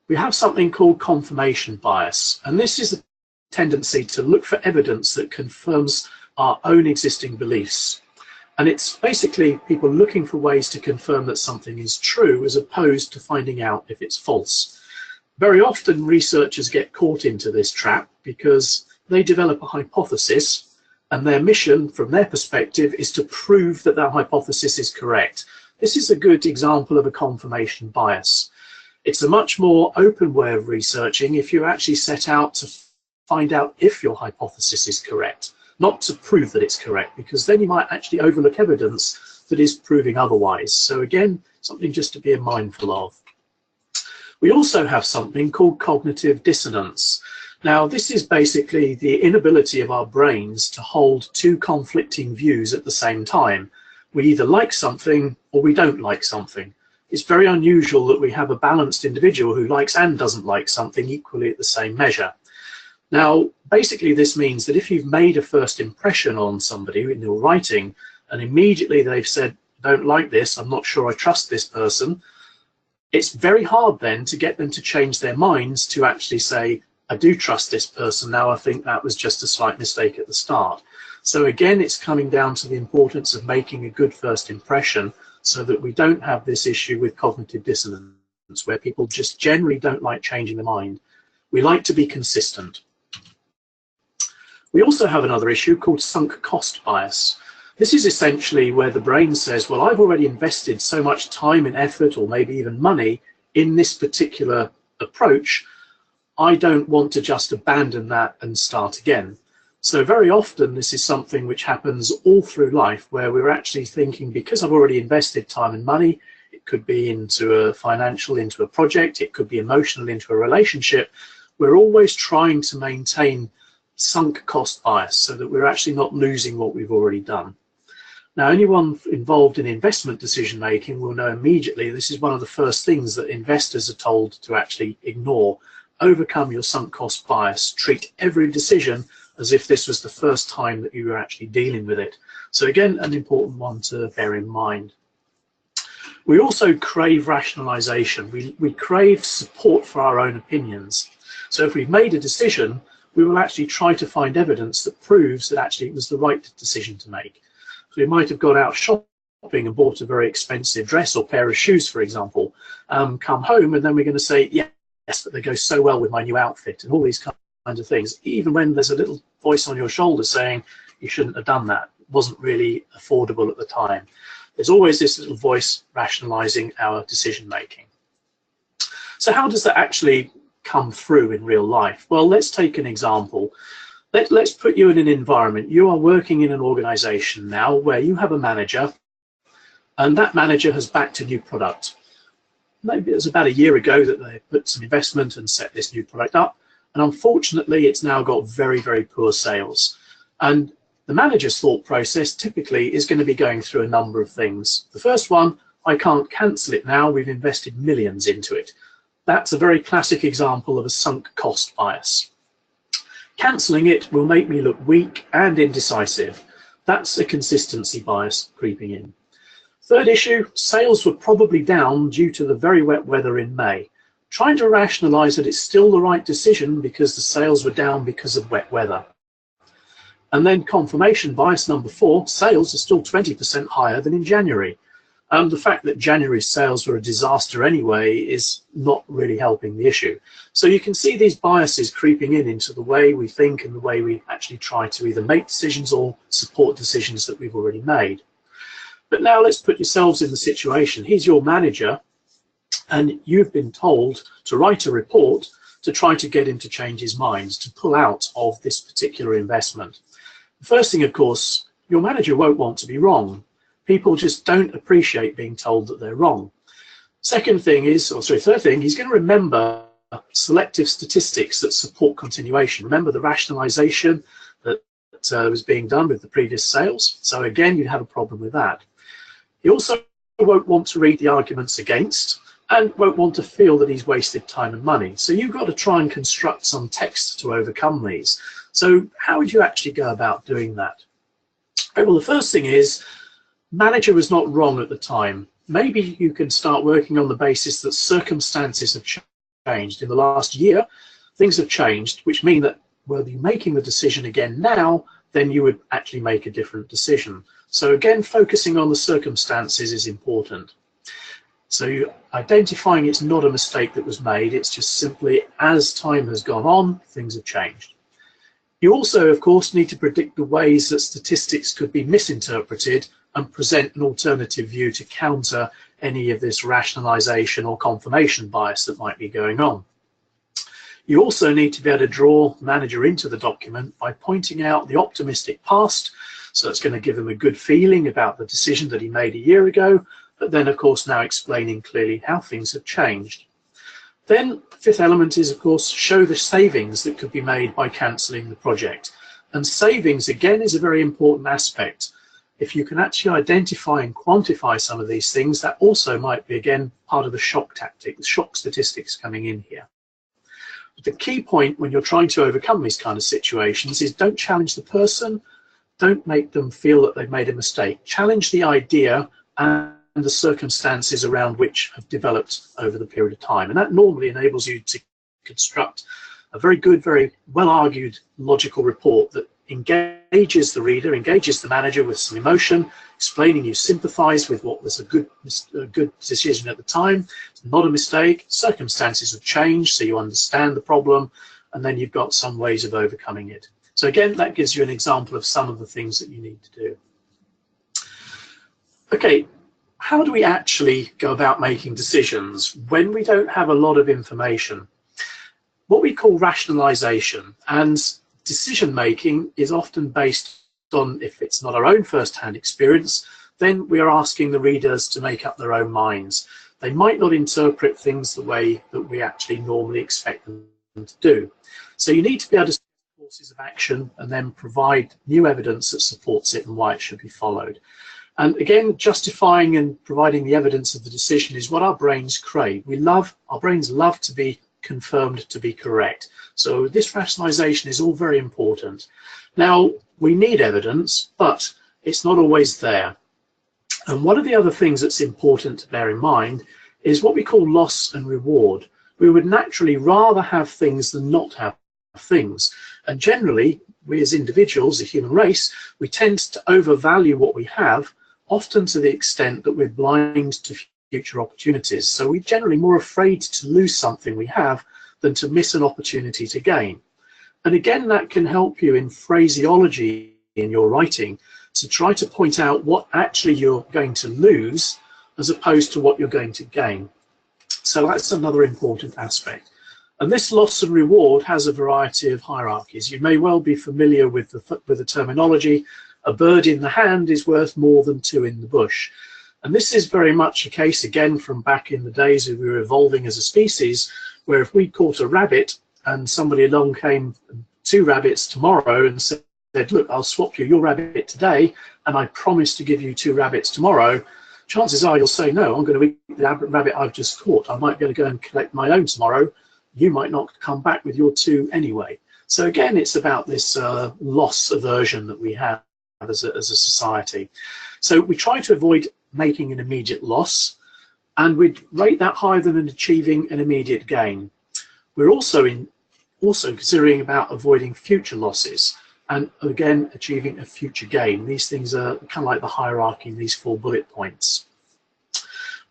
[SPEAKER 3] We have something called confirmation bias, and this is the tendency to look for evidence that confirms our own existing beliefs. And it's basically people looking for ways to confirm that something is true as opposed to finding out if it's false. Very often researchers get caught into this trap because they develop a hypothesis and their mission from their perspective is to prove that that hypothesis is correct. This is a good example of a confirmation bias. It's a much more open way of researching if you actually set out to find out if your hypothesis is correct, not to prove that it's correct, because then you might actually overlook evidence that is proving otherwise. So again, something just to be mindful of. We also have something called cognitive dissonance. Now, this is basically the inability of our brains to hold two conflicting views at the same time. We either like something or we don't like something. It's very unusual that we have a balanced individual who likes and doesn't like something equally at the same measure. Now, basically this means that if you've made a first impression on somebody in your writing and immediately they've said, don't like this, I'm not sure I trust this person, it's very hard then to get them to change their minds to actually say, I do trust this person now, I think that was just a slight mistake at the start. So again, it's coming down to the importance of making a good first impression so that we don't have this issue with cognitive dissonance where people just generally don't like changing their mind. We like to be consistent. We also have another issue called sunk cost bias. This is essentially where the brain says, well, I've already invested so much time and effort or maybe even money in this particular approach, I don't want to just abandon that and start again. So very often this is something which happens all through life where we're actually thinking, because I've already invested time and money, it could be into a financial, into a project, it could be emotional, into a relationship, we're always trying to maintain sunk cost bias so that we're actually not losing what we've already done. Now, anyone involved in investment decision making will know immediately this is one of the first things that investors are told to actually ignore. Overcome your sunk cost bias, treat every decision as if this was the first time that you were actually dealing with it. So again, an important one to bear in mind. We also crave rationalization. We crave support for our own opinions. So if we've made a decision, we will actually try to find evidence that proves that actually it was the right decision to make. So we might have got out shopping and bought a very expensive dress or pair of shoes, for example, come home and then we're going to say, yes, but they go so well with my new outfit and all these kinds of things, even when there's a little voice on your shoulder saying you shouldn't have done that. It wasn't really affordable at the time. There's always this little voice rationalizing our decision making. So how does that actually come through in real life? Well, let's take an example. Let's put you in an environment. You are working in an organization now where you have a manager and that manager has backed a new product. Maybe it was about a year ago that they put some investment and set this new product up. And unfortunately, it's now got very, very poor sales. And the manager's thought process typically is going to be going through a number of things. The first one, I can't cancel it now. We've invested millions into it. That's a very classic example of a sunk cost bias. Cancelling it will make me look weak and indecisive. That's a consistency bias creeping in. Third issue, sales were probably down due to the very wet weather in May. Trying to rationalize that it's still the right decision because the sales were down because of wet weather. And then confirmation bias number 4, sales are still 20% higher than in January. The fact that January's sales were a disaster anyway is not really helping the issue. So you can see these biases creeping into the way we think and the way we actually try to either make decisions or support decisions that we've already made. But now let's put yourselves in the situation. He's your manager and you've been told to write a report to try to get him to change his mind, to pull out of this particular investment. The first thing, of course, your manager won't want to be wrong. People just don't appreciate being told that they're wrong. Third thing, he's going to remember selective statistics that support continuation. Remember the rationalization that was being done with the previous sales. So again, you'd have a problem with that. He also won't want to read the arguments against and won't want to feel that he's wasted time and money. So you've got to try and construct some text to overcome these. So how would you actually go about doing that? Well, the first thing is, manager was not wrong at the time. Maybe you can start working on the basis that circumstances have changed. In the last year, things have changed, which mean that were you making the decision again now, then you would actually make a different decision. So again, focusing on the circumstances is important. So identifying it's not a mistake that was made, it's just simply as time has gone on, things have changed. You also, of course, need to predict the ways that statistics could be misinterpreted and present an alternative view to counter any of this rationalization or confirmation bias that might be going on. You also need to be able to draw the manager into the document by pointing out the optimistic past, so it's going to give them a good feeling about the decision that he made a year ago, but then of course now explaining clearly how things have changed. Then the fifth element is, of course, show the savings that could be made by cancelling the project. And savings, again, is a very important aspect. If you can actually identify and quantify some of these things, that also might be, again, part of the shock tactic, the shock statistics coming in here. But the key point when you're trying to overcome these kind of situations is don't challenge the person, don't make them feel that they've made a mistake. Challenge the idea and the circumstances around which have developed over the period of time. And that normally enables you to construct a very good, very well-argued logical report that engages the reader, engages the manager with some emotion, explaining you sympathize with what was a good decision at the time. It's not a mistake. Circumstances have changed, so you understand the problem, and then you've got some ways of overcoming it. So again, that gives you an example of some of the things that you need to do. Okay. How do we actually go about making decisions when we don't have a lot of information? What we call rationalization, and decision making is often based on, if it's not our own first-hand experience, then we are asking the readers to make up their own minds. They might not interpret things the way that we actually normally expect them to do. So you need to be able to see courses of action and then provide new evidence that supports it and why it should be followed. And again, justifying and providing the evidence of the decision is what our brains crave. Our brains love to be confirmed to be correct. So this rationalization is all very important. Now, we need evidence, but it's not always there. And one of the other things that's important to bear in mind is what we call loss and reward. We would naturally rather have things than not have things. And generally, we as individuals, the human race, we tend to overvalue what we have, often to the extent that we're blind to future opportunities. So we're generally more afraid to lose something we have than to miss an opportunity to gain. And again, that can help you in phraseology in your writing to try to point out what actually you're going to lose as opposed to what you're going to gain. So that's another important aspect. And this loss and reward has a variety of hierarchies. You may well be familiar with the terminology. A bird in the hand is worth more than two in the bush. And this is very much a case, again, from back in the days when we were evolving as a species, where if we caught a rabbit and somebody along came, 2 rabbits tomorrow, and said, look, I'll swap you your rabbit today, and I promise to give you 2 rabbits tomorrow, chances are you'll say, no, I'm going to eat the rabbit I've just caught. I might be able to go and collect my own tomorrow. You might not come back with your 2 anyway. So again, it's about this loss aversion that we have as a society. So we try to avoid making an immediate loss, and we'd rate that higher than achieving an immediate gain. We're also considering about avoiding future losses, and again achieving a future gain. These things are kind of like the hierarchy in these 4 bullet points.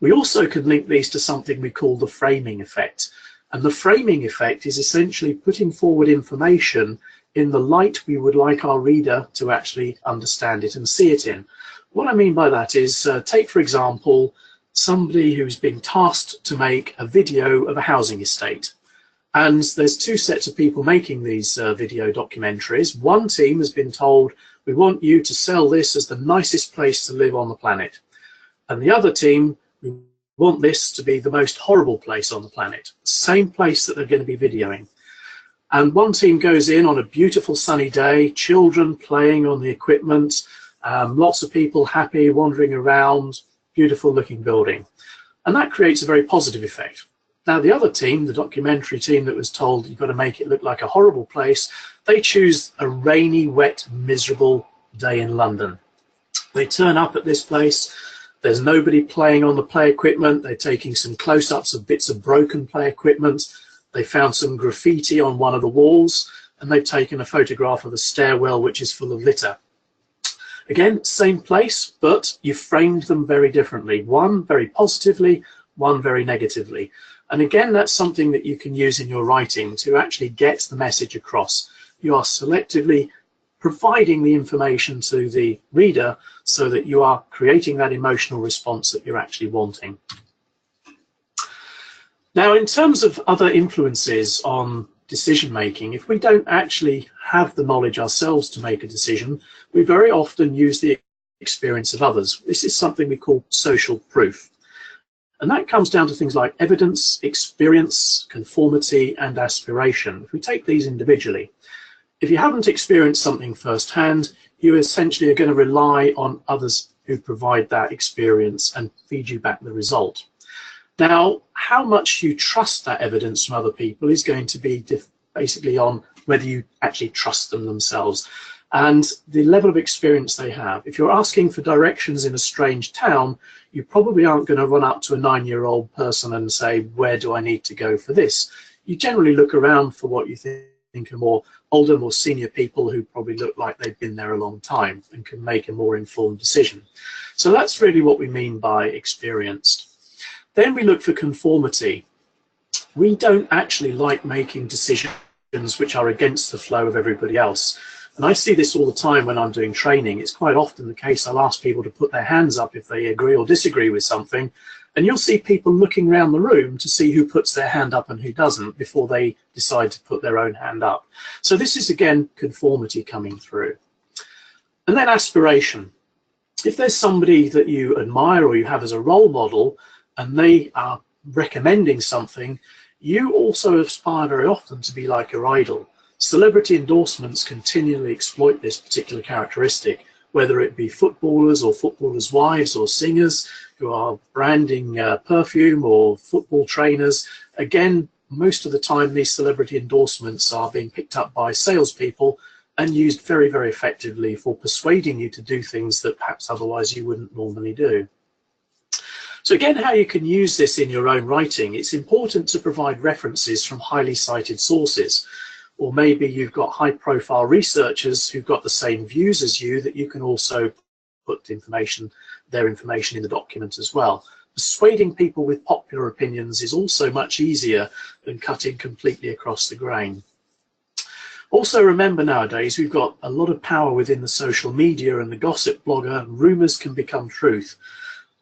[SPEAKER 3] We also can link these to something we call the framing effect, and the framing effect is essentially putting forward information in the light we would like our reader to actually understand it and see it in. What I mean by that is, take for example somebody who's been tasked to make a video of a housing estate, and there's 2 sets of people making these video documentaries. One team has been told, we want you to sell this as the nicest place to live on the planet, and the other team, we want this to be the most horrible place on the planet, same place that they're going to be videoing. And one team goes in on a beautiful sunny day, children playing on the equipment, lots of people happy, wandering around, beautiful looking building. And that creates a very positive effect. Now the other team, the documentary team that was told you've got to make it look like a horrible place, they choose a rainy, wet, miserable day in London. They turn up at this place, there's nobody playing on the play equipment, they're taking some close-ups of bits of broken play equipment, they found some graffiti on one of the walls, and they've taken a photograph of the stairwell which is full of litter. Again, same place, but you framed them very differently. One very positively, one very negatively. And again, that's something that you can use in your writing to actually get the message across. you are selectively providing the information to the reader so that you are creating that emotional response that you're actually wanting. Now, in terms of other influences on decision making, if we don't actually have the knowledge ourselves to make a decision, we very often use the experience of others. This is something we call social proof. And that comes down to things like evidence, experience, conformity, and aspiration. If we take these individually, if you haven't experienced something firsthand, you essentially are going to rely on others who provide that experience and feed you back the result. Now, how much you trust that evidence from other people is going to be basically on whether you actually trust them themselves and the level of experience they have. If you're asking for directions in a strange town, you probably aren't going to run up to a 9-year-old person and say, where do I need to go for this? You generally look around for what you think are more older, more senior people who probably look like they've been there a long time and can make a more informed decision. So that's really what we mean by experienced. Then we look for conformity. We don't actually like making decisions which are against the flow of everybody else. And I see this all the time when I'm doing training. It's quite often the case I'll ask people to put their hands up if they agree or disagree with something. And you'll see people looking around the room to see who puts their hand up and who doesn't before they decide to put their own hand up. So this is, again, conformity coming through. And then aspiration. If there's somebody that you admire or you have as a role model and they are recommending something, you also aspire very often to be like your idol. Celebrity endorsements continually exploit this particular characteristic, whether it be footballers or footballers' wives or singers who are branding perfume or football trainers. Again, most of the time these celebrity endorsements are being picked up by salespeople and used very, very effectively for persuading you to do things that perhaps otherwise you wouldn't normally do. So again, how you can use this in your own writing, it's important to provide references from highly cited sources. Or maybe you've got high-profile researchers who've got the same views as you that you can also put their information in the document as well. Persuading people with popular opinions is also much easier than cutting completely across the grain. Also remember nowadays we've got a lot of power within the social media and the gossip blogger. Rumours can become truth.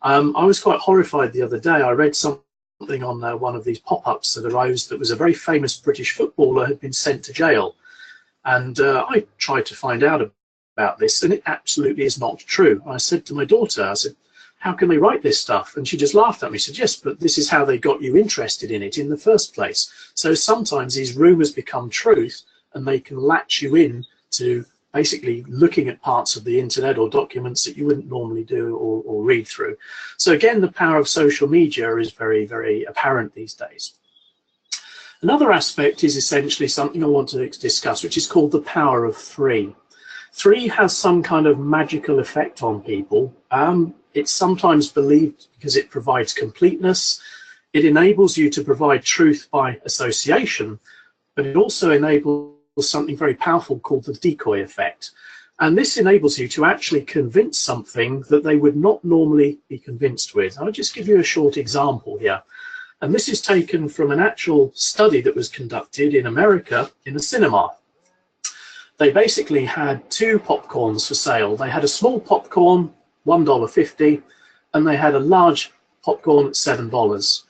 [SPEAKER 3] I was quite horrified the other day. I read something on one of these pop-ups that arose that was a very famous British footballer had been sent to jail. And I tried to find out about this, and it absolutely is not true. I said to my daughter, I said, how can they write this stuff? And she just laughed at me. She said, yes, but this is how they got you interested in it in the first place. So sometimes these rumours become truth, and they can latch you in to basically looking at parts of the internet or documents that you wouldn't normally do or read through. So again, the power of social media is very, very apparent these days. Another aspect is essentially something I want to discuss, which is called the power of three. Three has some kind of magical effect on people. It's sometimes believed because it provides completeness. It enables you to provide truth by association, but it also enables something very powerful called the decoy effect. And this enables you to actually convince something that they would not normally be convinced with. I'll just give you a short example here. And this is taken from an actual study that was conducted in America in a cinema. They basically had two popcorns for sale. They had a small popcorn, $1.50, and they had a large popcorn at $7.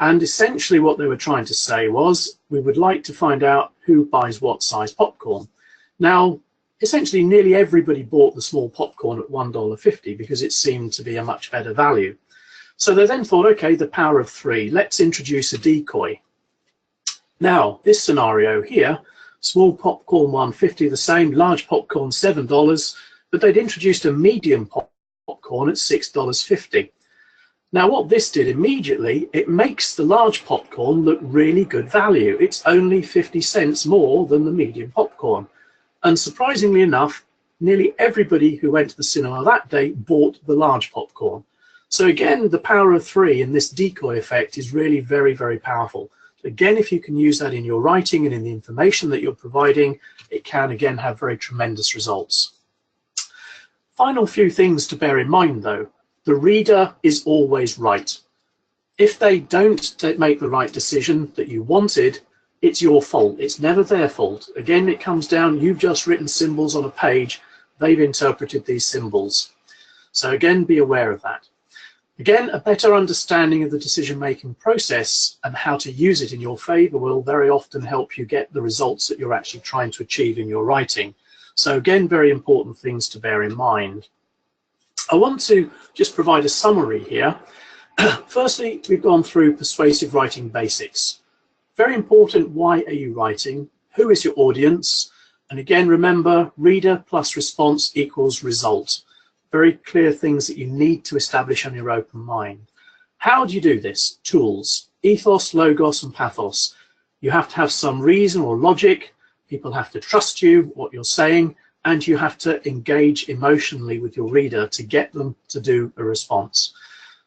[SPEAKER 3] And essentially what they were trying to say was, we would like to find out who buys what size popcorn. Now, essentially nearly everybody bought the small popcorn at $1.50 because it seemed to be a much better value. So they then thought, okay, the power of three, let's introduce a decoy. Now, this scenario here, small popcorn $1.50 the same, large popcorn $7, but they'd introduced a medium popcorn at $6.50. Now what this did immediately, it makes the large popcorn look really good value. It's only 50 cents more than the medium popcorn. And surprisingly enough, nearly everybody who went to the cinema that day bought the large popcorn. So again, the power of three and this decoy effect is really very, very powerful. Again, if you can use that in your writing and in the information that you're providing, it can again have very tremendous results. Final few things to bear in mind though. The reader is always right. If they don't make the right decision that you wanted, it's your fault. It's never their fault. Again, it comes down, you've just written symbols on a page, they've interpreted these symbols. So again, be aware of that. Again, a better understanding of the decision-making process and how to use it in your favor will very often help you get the results that you're actually trying to achieve in your writing. So again, very important things to bear in mind. I want to just provide a summary here. Firstly, we've gone through persuasive writing basics. Very important, why are you writing? Who is your audience? And again, remember, reader plus response equals result. Very clear things that you need to establish on your open mind. How do you do this? Tools, ethos, logos, and pathos. You have to have some reason or logic. People have to trust you, what you're saying, and you have to engage emotionally with your reader to get them to do a response.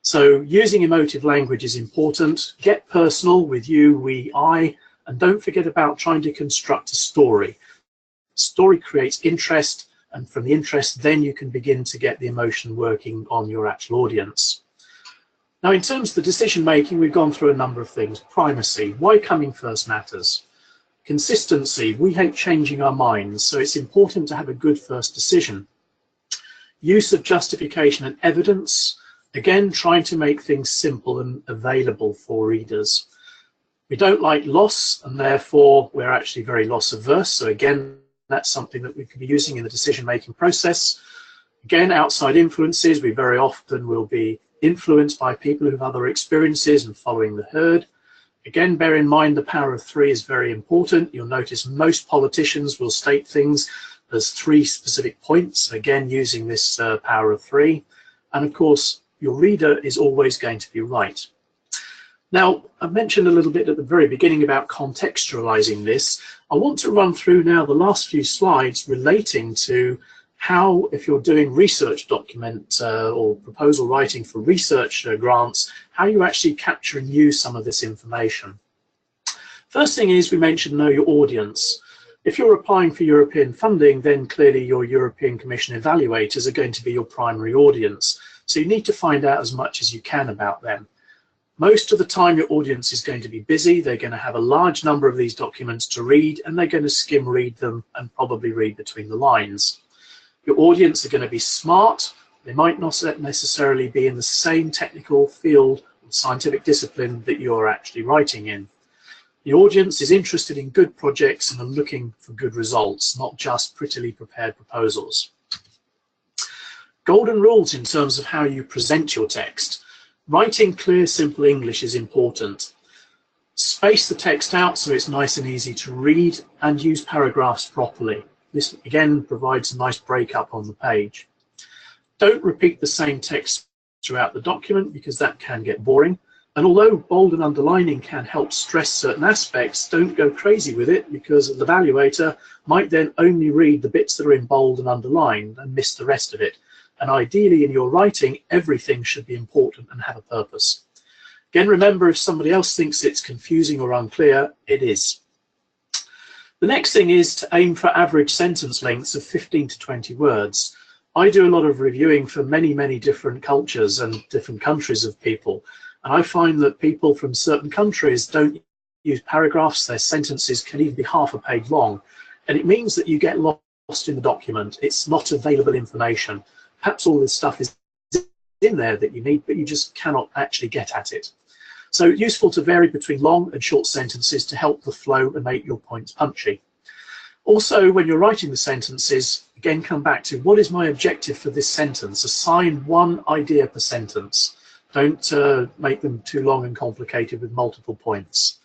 [SPEAKER 3] So using emotive language is important. Get personal with you, we, I, and don't forget about trying to construct a story. Story creates interest, and from the interest, then you can begin to get the emotion working on your actual audience. Now, in terms of the decision making, we've gone through a number of things. Primacy, why coming first matters. Consistency, we hate changing our minds, so it's important to have a good first decision. Use of justification and evidence, again, trying to make things simple and available for readers. We don't like loss, and therefore we're actually very loss averse, so again, that's something that we could be using in the decision-making process. Again, outside influences, we very often will be influenced by people who have other experiences and following the herd. Again, bear in mind the power of three is very important. You'll notice most politicians will state things as 3 specific points, again, using this power of 3. And of course, your reader is always going to be right. Now, I mentioned a little bit at the very beginning about contextualizing this. I want to run through now the last few slides relating to how, if you're doing research document or proposal writing for research grants, how you actually capture and use some of this information. First thing is, we mentioned know your audience. If you're applying for European funding, then clearly your European Commission evaluators are going to be your primary audience. So you need to find out as much as you can about them. Most of the time your audience is going to be busy, they're going to have a large number of these documents to read, and they're going to skim read them and probably read between the lines. Your audience are going to be smart, they might not necessarily be in the same technical field or scientific discipline that you're actually writing in. The audience is interested in good projects and are looking for good results, not just prettily prepared proposals. Golden rules in terms of how you present your text. Writing clear, simple English is important. Space the text out so it's nice and easy to read, and use paragraphs properly. This again provides a nice breakup on the page. Don't repeat the same text throughout the document because that can get boring. And although bold and underlining can help stress certain aspects, don't go crazy with it because the evaluator might then only read the bits that are in bold and underlined and miss the rest of it. And ideally in your writing, everything should be important and have a purpose. Again, remember, if somebody else thinks it's confusing or unclear, it is. The next thing is to aim for average sentence lengths of 15 to 20 words. I do a lot of reviewing for many, many different cultures and different countries of people. And I find that people from certain countries don't use paragraphs. Their sentences can even be half a page long. And it means that you get lost in the document. It's not available information. Perhaps all this stuff is in there that you need, but you just cannot actually get at it. So useful to vary between long and short sentences to help the flow and make your points punchy. Also, when you're writing the sentences, again, come back to what is my objective for this sentence? Assign one idea per sentence. Don't make them too long and complicated with multiple points.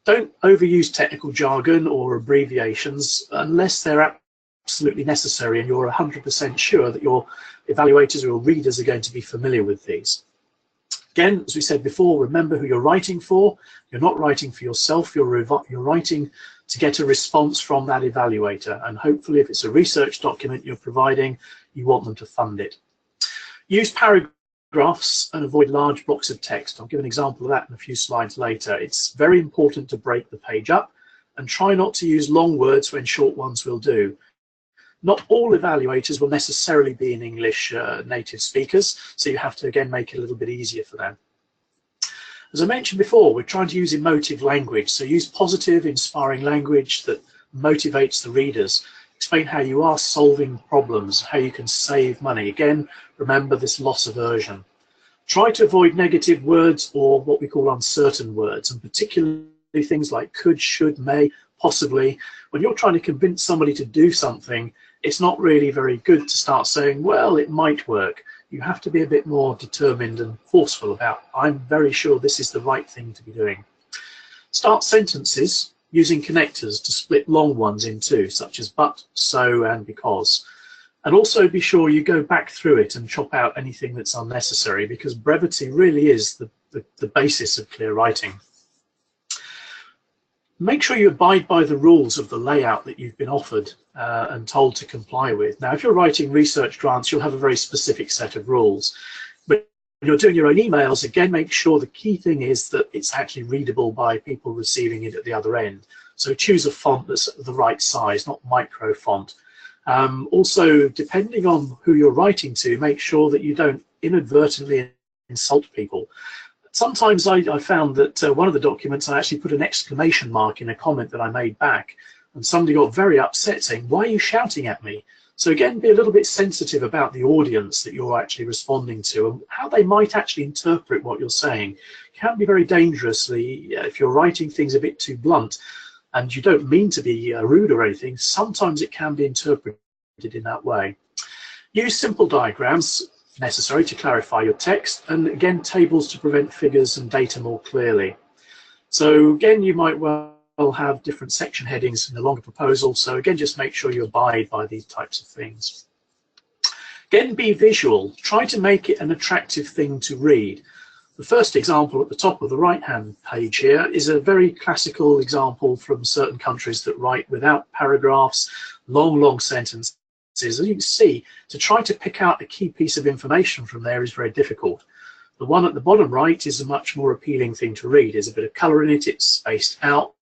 [SPEAKER 3] Don't overuse technical jargon or abbreviations unless they're absolutely necessary and you're 100% sure that your evaluators or your readers are going to be familiar with these. Again, as we said before, remember who you're writing for. You're not writing for yourself, you're writing to get a response from that evaluator, and hopefully if it's a research document you're providing, you want them to fund it. Use paragraphs and avoid large blocks of text. I'll give an example of that in a few slides later. It's very important to break the page up and try not to use long words when short ones will do. Not all evaluators will necessarily be in English native speakers, so you have to again make it a little bit easier for them. As I mentioned before, we're trying to use emotive language, so use positive, inspiring language that motivates the readers. Explain how you are solving problems, how you can save money. Again, remember this loss aversion. Try to avoid negative words or what we call uncertain words, and particularly things like could, should, may, possibly. When you're trying to convince somebody to do something, it's not really very good to start saying, well, it might work. You have to be a bit more determined and forceful about, I'm very sure this is the right thing to be doing. Start sentences using connectors to split long ones in two, such as but, so, and because. And also be sure you go back through it and chop out anything that's unnecessary, because brevity really is the basis of clear writing. Make sure you abide by the rules of the layout that you've been offered and told to comply with. Now, if you're writing research grants, you'll have a very specific set of rules. But when you're doing your own emails, again, make sure the key thing is that it's actually readable by people receiving it at the other end. So choose a font that's the right size, not micro font. Also, depending on who you're writing to, make sure that you don't inadvertently insult people. Sometimes I found that one of the documents, I actually put an exclamation mark in a comment that I made back, and somebody got very upset saying, why are you shouting at me? So again, be a little bit sensitive about the audience that you're actually responding to and how they might actually interpret what you're saying. It can be very dangerous if you're writing things a bit too blunt and you don't mean to be rude or anything. Sometimes it can be interpreted in that way. Use simple diagrams necessary to clarify your text, and again, tables to present figures and data more clearly. So again, you might well have different section headings in a longer proposal, so again, just make sure you abide by these types of things. Again, be visual. Try to make it an attractive thing to read. The first example at the top of the right-hand page here is a very classical example from certain countries that write without paragraphs, long sentences. As you can see, to try to pick out a key piece of information from there is very difficult. The one at the bottom right is a much more appealing thing to read. There's a bit of colour in it, it's spaced out,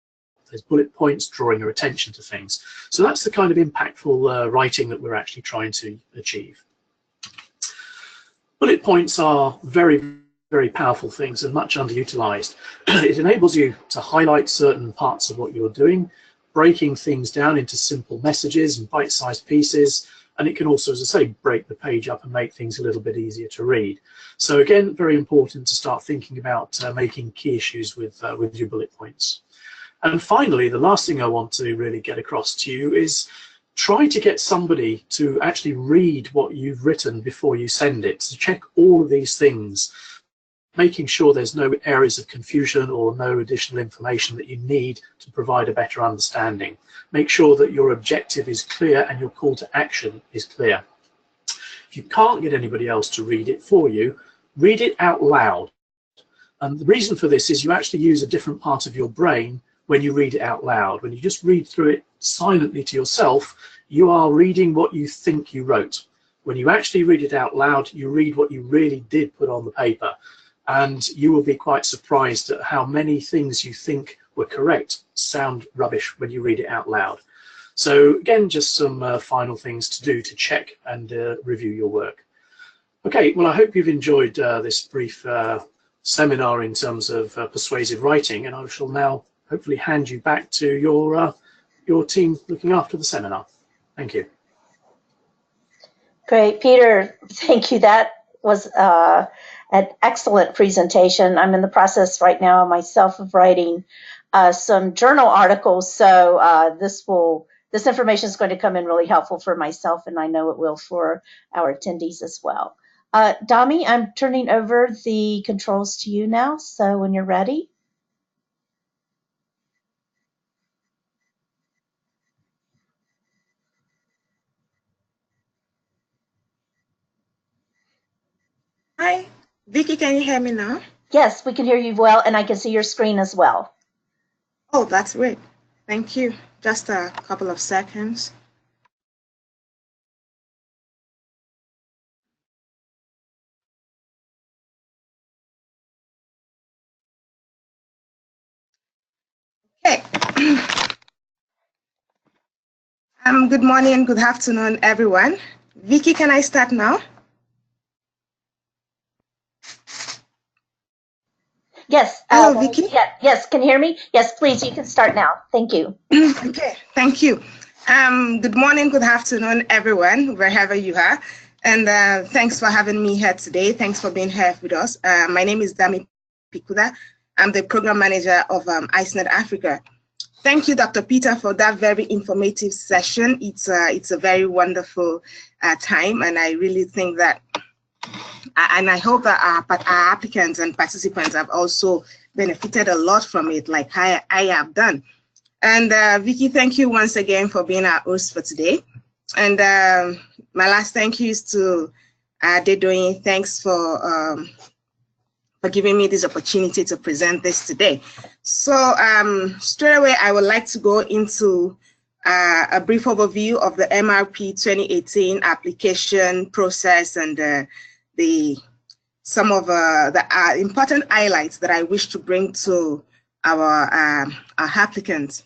[SPEAKER 3] there's bullet points drawing your attention to things. So that's the kind of impactful writing that we're actually trying to achieve. Bullet points are very powerful things and much underutilized. It enables you to highlight certain parts of what you're doing, breaking things down into simple messages and bite-sized pieces, and it can also, as I say, break the page up and make things a little bit easier to read. So again, very important to start thinking about making key issues with your bullet points. And finally, the last thing I want to really get across to you is try to get somebody to actually read what you've written before you send it. So check all of these things, making sure there's no areas of confusion or no additional information that you need to provide a better understanding. Make sure that your objective is clear and your call to action is clear. If you can't get anybody else to read it for you, read it out loud. And the reason for this is you actually use a different part of your brain when you read it out loud. When you just read through it silently to yourself, you are reading what you think you wrote. When you actually read it out loud, you read what you really did put on the paper. And you will be quite surprised at how many things you think were correct sound rubbish when you read it out loud. So again, just some final things to do to check and review your work. Okay, well, I hope you've enjoyed this brief seminar in terms of persuasive writing, and I shall now hopefully hand you back to your team looking after the seminar. Thank you.
[SPEAKER 2] Great, Peter, thank you. That was an excellent presentation. I'm in the process right now myself of writing some journal articles, so this information is going to come in really helpful for myself, and I know it will for our attendees as well. Dami, I'm turning over the controls to you now, so when you're ready.
[SPEAKER 4] Hi, Vicky, can you hear me now?
[SPEAKER 2] Yes, we can hear you well, and I can see your screen as well.
[SPEAKER 4] Oh, that's great. Thank you. Just a couple of seconds. Okay. Good morning and good afternoon, everyone. Vicky, can I start now?
[SPEAKER 2] Yes.
[SPEAKER 4] Hello, Vicky.
[SPEAKER 2] Yeah, yes, can you hear me? Yes, please, you can start now. Thank you.
[SPEAKER 4] Okay, thank you. Good morning, good afternoon, everyone, wherever you are. And thanks for having me here today. Thanks for being here with us. My name is Dami Pikuda. I'm the program manager of ICENET Africa. Thank you, Dr. Peter, for that very informative session. It's a very wonderful time, and I really think that, and I hope that our applicants and participants have also benefited a lot from it, like I have done. And Vicky, thank you once again for being our host for today. And my last thank you is to Dedoyin. Thanks for giving me this opportunity to present this today. So straight away, I would like to go into a brief overview of the MRP 2018 application process and some of the important highlights that I wish to bring to our applicants.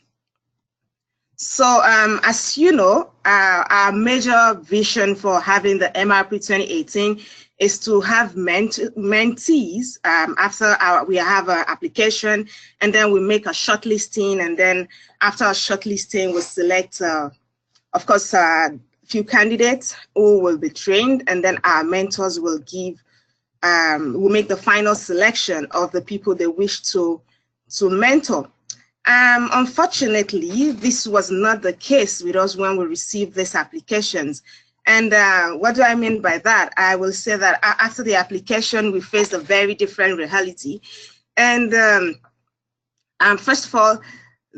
[SPEAKER 4] So as you know, our major vision for having the MRP 2018 is to have mentees after we have an application, and then we make a shortlisting, and then after a shortlisting, we select, of course, a few candidates who will be trained, and then our mentors will will make the final selection of the people they wish to mentor. Unfortunately, this was not the case with us when we received these applications. And what do I mean by that? I will say that after the application, we faced a very different reality. And first of all,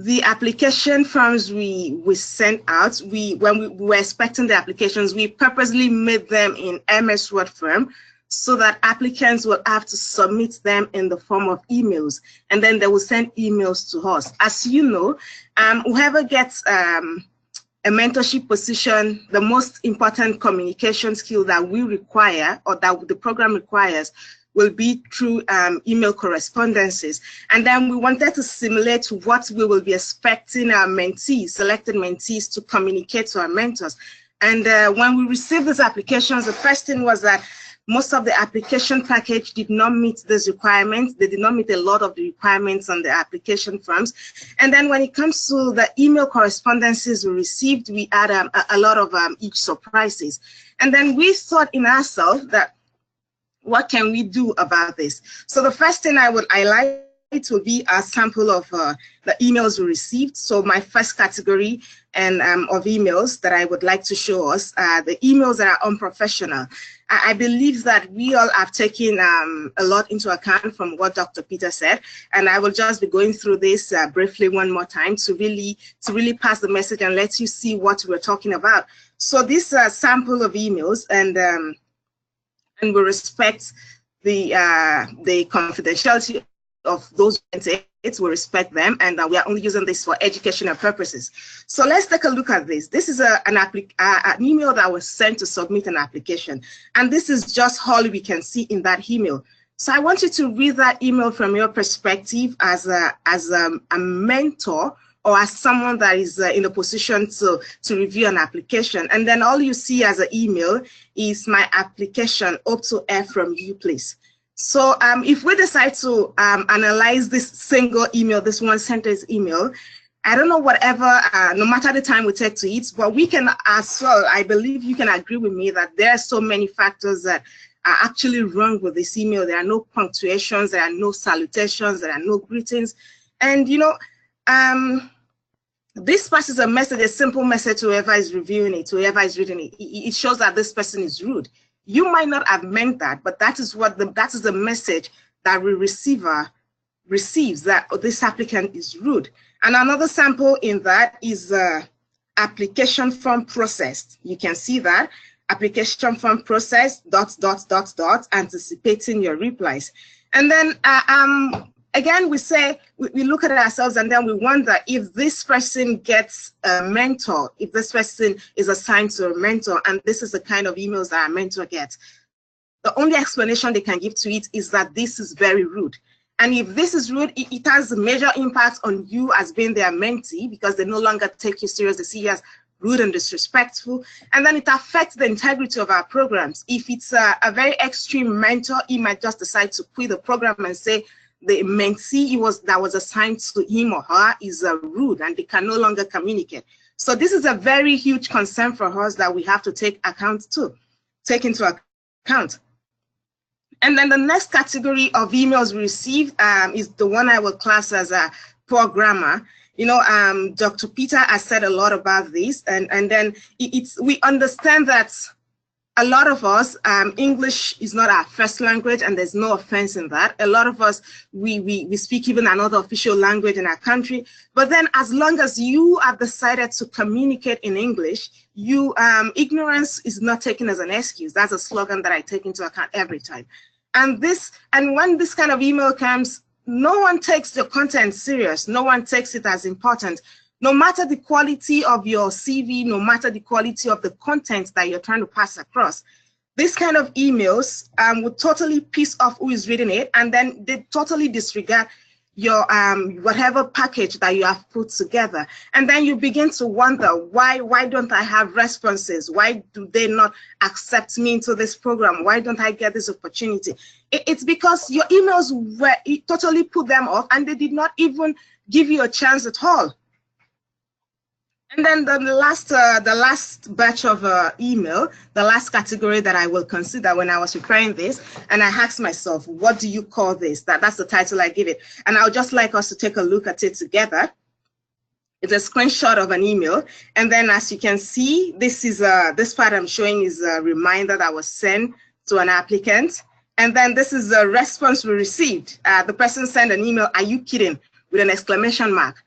[SPEAKER 4] the application forms we sent out, when we were expecting the applications, we purposely made them in MS Word form, so that applicants will have to submit them in the form of emails, and then they will send emails to us. As you know, whoever gets a mentorship position, the most important communication skill that we require, or that the program requires, will be through email correspondences. And then we wanted to simulate what we will be expecting our mentees, selected mentees, to communicate to our mentors. And when we received these applications, the first thing was that most of the application package did not meet these requirements. They did not meet a lot of the requirements on the application forms. And then when it comes to the email correspondences we received, we had a lot of each surprises. And then we thought in ourselves that, what can we do about this? So the first thing I would highlight will be a sample of the emails we received. So my first category of emails that I would like to show us are the emails that are unprofessional. I believe that we all have taken a lot into account from what Dr. Peter said, and I will just be going through this briefly one more time to really pass the message and let you see what we're talking about. So this sample of emails, and we respect the confidentiality of those mentees, we respect them, and we are only using this for educational purposes. So let's take a look at this. This is an email that was sent to submit an application, and this is just all we can see in that email. So I want you to read that email from your perspective as a mentor, or as someone that is in a position to review an application. And then all you see as an email is my application, hope to hear from you, please. So if we decide to analyze this single email, this one sentence email, I don't know, whatever, no matter the time we take to it, but we can as well, I believe you can agree with me that there are so many factors that are actually wrong with this email. There are no punctuations, there are no salutations, there are no greetings. And, you know, this passes a message, a simple message to whoever is reviewing it, to whoever is reading it. It shows that this person is rude. You might not have meant that, but that is the message that the receiver receives, that this applicant is rude. And another sample in that is application form processed. You can see that application form processed, ... anticipating your replies. And then again, we look at ourselves and then we wonder if this person gets a mentor, if this person is assigned to a mentor, and this is the kind of emails that a mentor gets. The only explanation they can give to it is that this is very rude. And if this is rude, it has a major impact on you as being their mentee, because they no longer take you serious. They see you as rude and disrespectful. And then it affects the integrity of our programs. If it's a very extreme mentor, he might just decide to quit the program and say, the mentee that was assigned to him or her is rude and they can no longer communicate. So this is a very huge concern for us that we have to take into account. And then the next category of emails we receive is the one I will class as a poor grammar. You know, Dr. Peter has said a lot about this, and then we understand that a lot of us, English is not our first language, and there's no offense in that. A lot of us, we speak even another official language in our country. But then as long as you have decided to communicate in English, ignorance is not taken as an excuse. That's a slogan that I take into account every time. And when this kind of email comes, no one takes the content serious. No one takes it as important. No matter the quality of your CV, no matter the quality of the content that you're trying to pass across, this kind of emails would totally piss off who is reading it, and then they totally disregard your whatever package that you have put together. And then you begin to wonder, why don't I have responses? Why do they not accept me into this program? Why don't I get this opportunity? It's because your emails totally put them off, and they did not even give you a chance at all. And then the last batch of email, the last category that I will consider when I was preparing this, and I asked myself, what do you call this? That's the title I give it. And I would just like us to take a look at it together. It's a screenshot of an email. And then as you can see, this part I'm showing is a reminder that was sent to an applicant. And then this is the response we received. The person sent an email, "Are you kidding?" with an exclamation mark.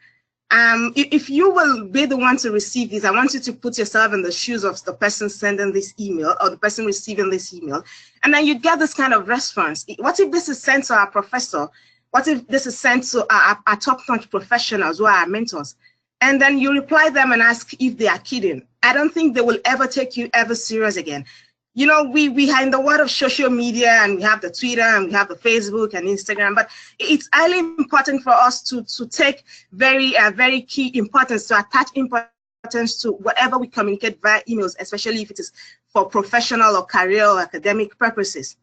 [SPEAKER 4] If you will be the one to receive this, I want you to put yourself in the shoes of the person sending this email or the person receiving this email, and then you get this kind of response. What if this is sent to our professor? What if this is sent to our top-notch professionals who are our mentors? And then you reply them and ask if they are kidding. I don't think they will ever take you ever serious again. You know, we are in the world of social media, and we have the Twitter and we have the Facebook and Instagram, but it's highly important for us to take very key importance, to attach importance to whatever we communicate via emails, especially if it is for professional or career or academic purposes.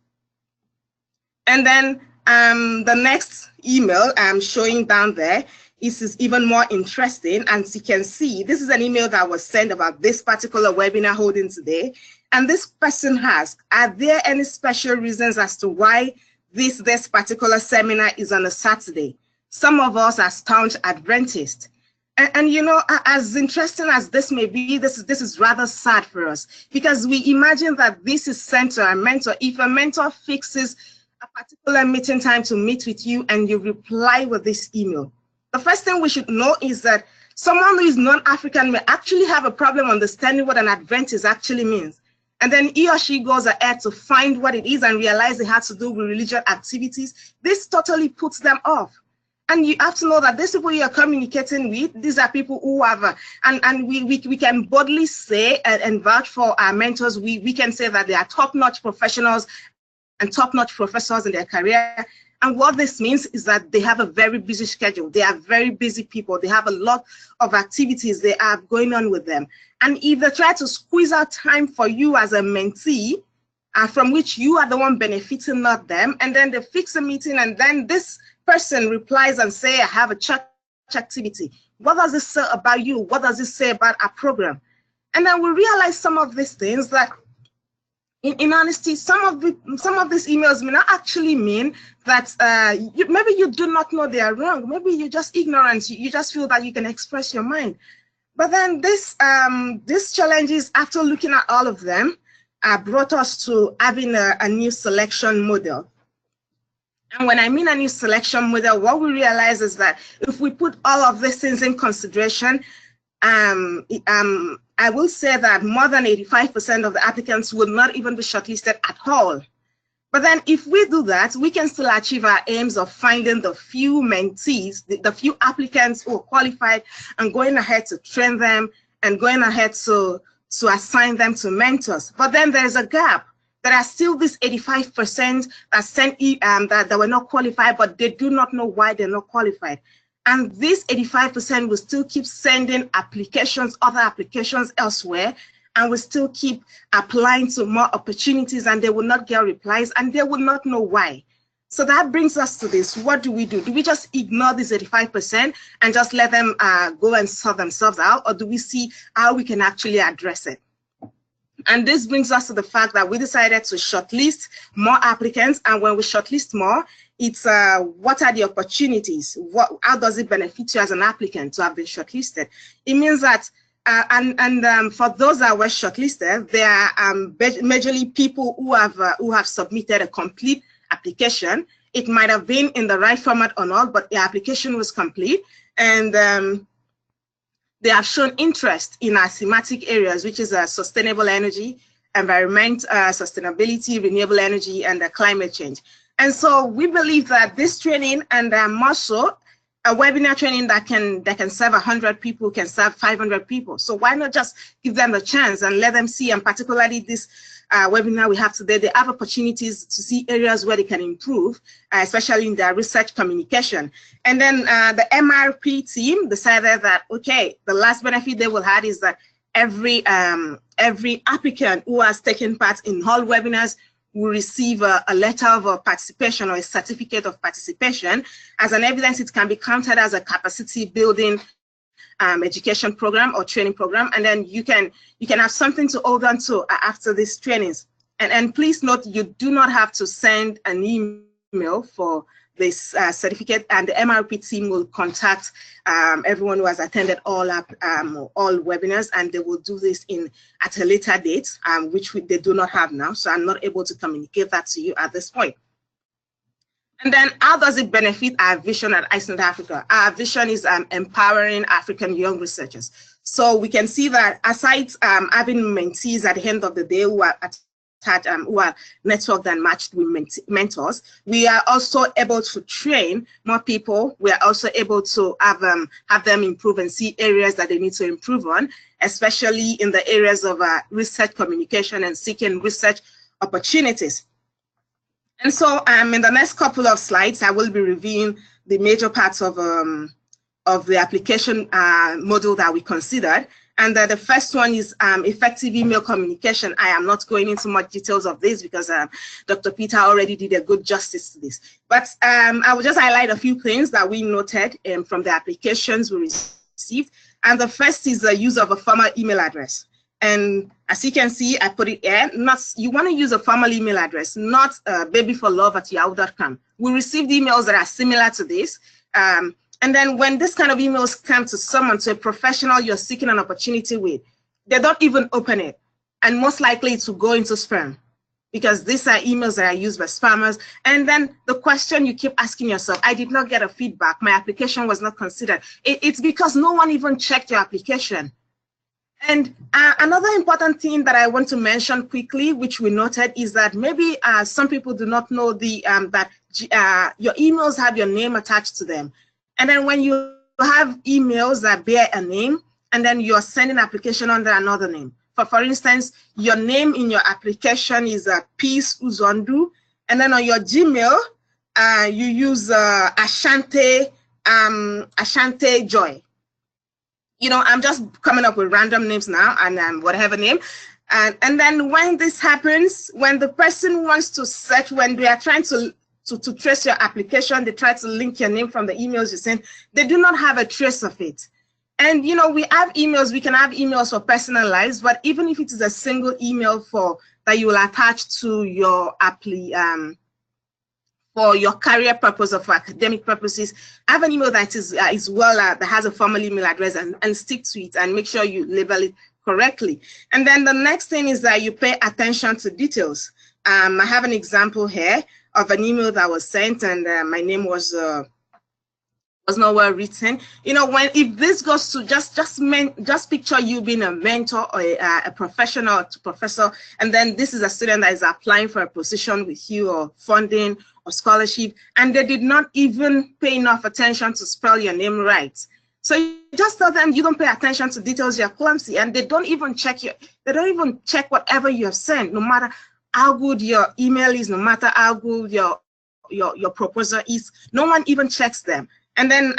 [SPEAKER 4] And then the next email I'm showing down there is even more interesting. As you can see, this is an email that was sent about this particular webinar holding today. And this person asked, are there any special reasons as to why this particular seminar is on a Saturday? Some of us are staunch Adventists. And you know, as interesting as this may be, this is rather sad for us, because we imagine that this is sent to a mentor. If a mentor fixes a particular meeting time to meet with you and you reply with this email, the first thing we should know is that someone who is non-African may actually have a problem understanding what an Adventist actually means. And then he or she goes ahead to find what it is and realize it has to do with religious activities. This totally puts them off. And you have to know that these people you are communicating with, these are people who have, and we can boldly say and vouch for our mentors. We can say that they are top-notch professionals and top-notch professors in their career. And what this means is that they have a very busy schedule. They are very busy people. They have a lot of activities they have going on with them. And if they try to squeeze out time for you as a mentee, from which you are the one benefiting, not them, and then they fix a meeting, and then this person replies and say, I have a church activity. What does this say about you? What does this say about our program? And then we realize some of these things that, in honesty, some of these emails may not actually mean that maybe you do not know they are wrong. Maybe you're just ignorant. You just feel that you can express your mind. But then these challenges, after looking at all of them, brought us to having a new selection model. And when I mean a new selection model, what we realize is that if we put all of these things in consideration, I will say that more than 85% of the applicants will not even be shortlisted at all. But then if we do that, we can still achieve our aims of finding the few mentees, the few applicants who are qualified, and going ahead to train them and going ahead to assign them to mentors. But then there's a gap. There are still this 85% that were not qualified, but they do not know why they're not qualified. And this 85% will still keep sending applications, other applications elsewhere, and will still keep applying to more opportunities, and they will not get replies, and they will not know why. So that brings us to this. What do we do? Do we just ignore this 85% and just let them go and sort themselves out? Or do we see how we can actually address it? And this brings us to the fact that we decided to shortlist more applicants. And when we shortlist more, it's what are the opportunities? How does it benefit you as an applicant to have been shortlisted? It means that, for those that were shortlisted, they are majorly people who have submitted a complete application. It might have been in the right format or not, but the application was complete. And they have shown interest in our thematic areas, which is sustainable energy, environment, sustainability, renewable energy, and climate change. And so we believe that this training, and more so, a webinar training that can serve 100 people can serve 500 people. So why not just give them the chance and let them see, and particularly this webinar we have today, they have opportunities to see areas where they can improve, especially in their research communication. And then the MRP team decided that, okay, the last benefit they will have is that every applicant who has taken part in all webinars will receive a letter of participation or a certificate of participation. As an evidence, it can be counted as a capacity building education program or training program, and then you can have something to hold on to after these trainings. And please note, you do not have to send an email for this certificate, and the MRP team will contact everyone who has attended all webinars, and they will do this at a later date, which they do not have now. So I'm not able to communicate that to you at this point. And then how does it benefit our vision at ICEND Africa? Our vision is empowering African young researchers. So we can see that aside having mentees at the end of the day who are networked and matched with mentors, we are also able to train more people. We are also able to have them improve and see areas that they need to improve on, especially in the areas of research communication and seeking research opportunities. And so in the next couple of slides, I will be reviewing the major parts of the application model that we considered. And the first one is effective email communication. I am not going into much details of this because Dr. Peter already did a good justice to this. But I will just highlight a few things that we noted from the applications we received. And the first is the use of a formal email address. And as you can see, I put it here, you want to use a formal email address, not babyforlove@yahoo.com. We received emails that are similar to this. And then when this kind of emails come to someone, to a professional you're seeking an opportunity with, they don't even open it. And most likely it will go into spam, because these are emails that are used by spammers. And then the question you keep asking yourself, I did not get a feedback, my application was not considered. It's because no one even checked your application. And another important thing that I want to mention quickly, which we noted, is that maybe some people do not know that your emails have your name attached to them. And then when you have emails that bear a name, and then you're sending application under another name. For instance, your name in your application is Peace Uzondu, and then on your Gmail, you use Ashante Joy. You know, I'm just coming up with random names now, and whatever name. And then when this happens, when the person wants to search, when they are trying to trace your application, they try to link your name from the emails you send, they do not have a trace of it. And, you know, we have emails, we can have emails for personalized, but even if it is a single email that you will attach to your for your career purpose or for academic purposes, have an email that is that has a formal email address, and stick to it and make sure you label it correctly. And then the next thing is that you pay attention to details. I have an example here of an email that was sent, and my name was not well written. You know, if this goes to just picture you being a mentor or a professional professor, and then this is a student that is applying for a position with you, or funding or scholarship, and they did not even pay enough attention to spell your name right. So you just tell them you don't pay attention to details, you're clumsy, and they don't even check whatever you have sent, no matter how good your email is, no matter how good your proposal is. No one even checks them. And then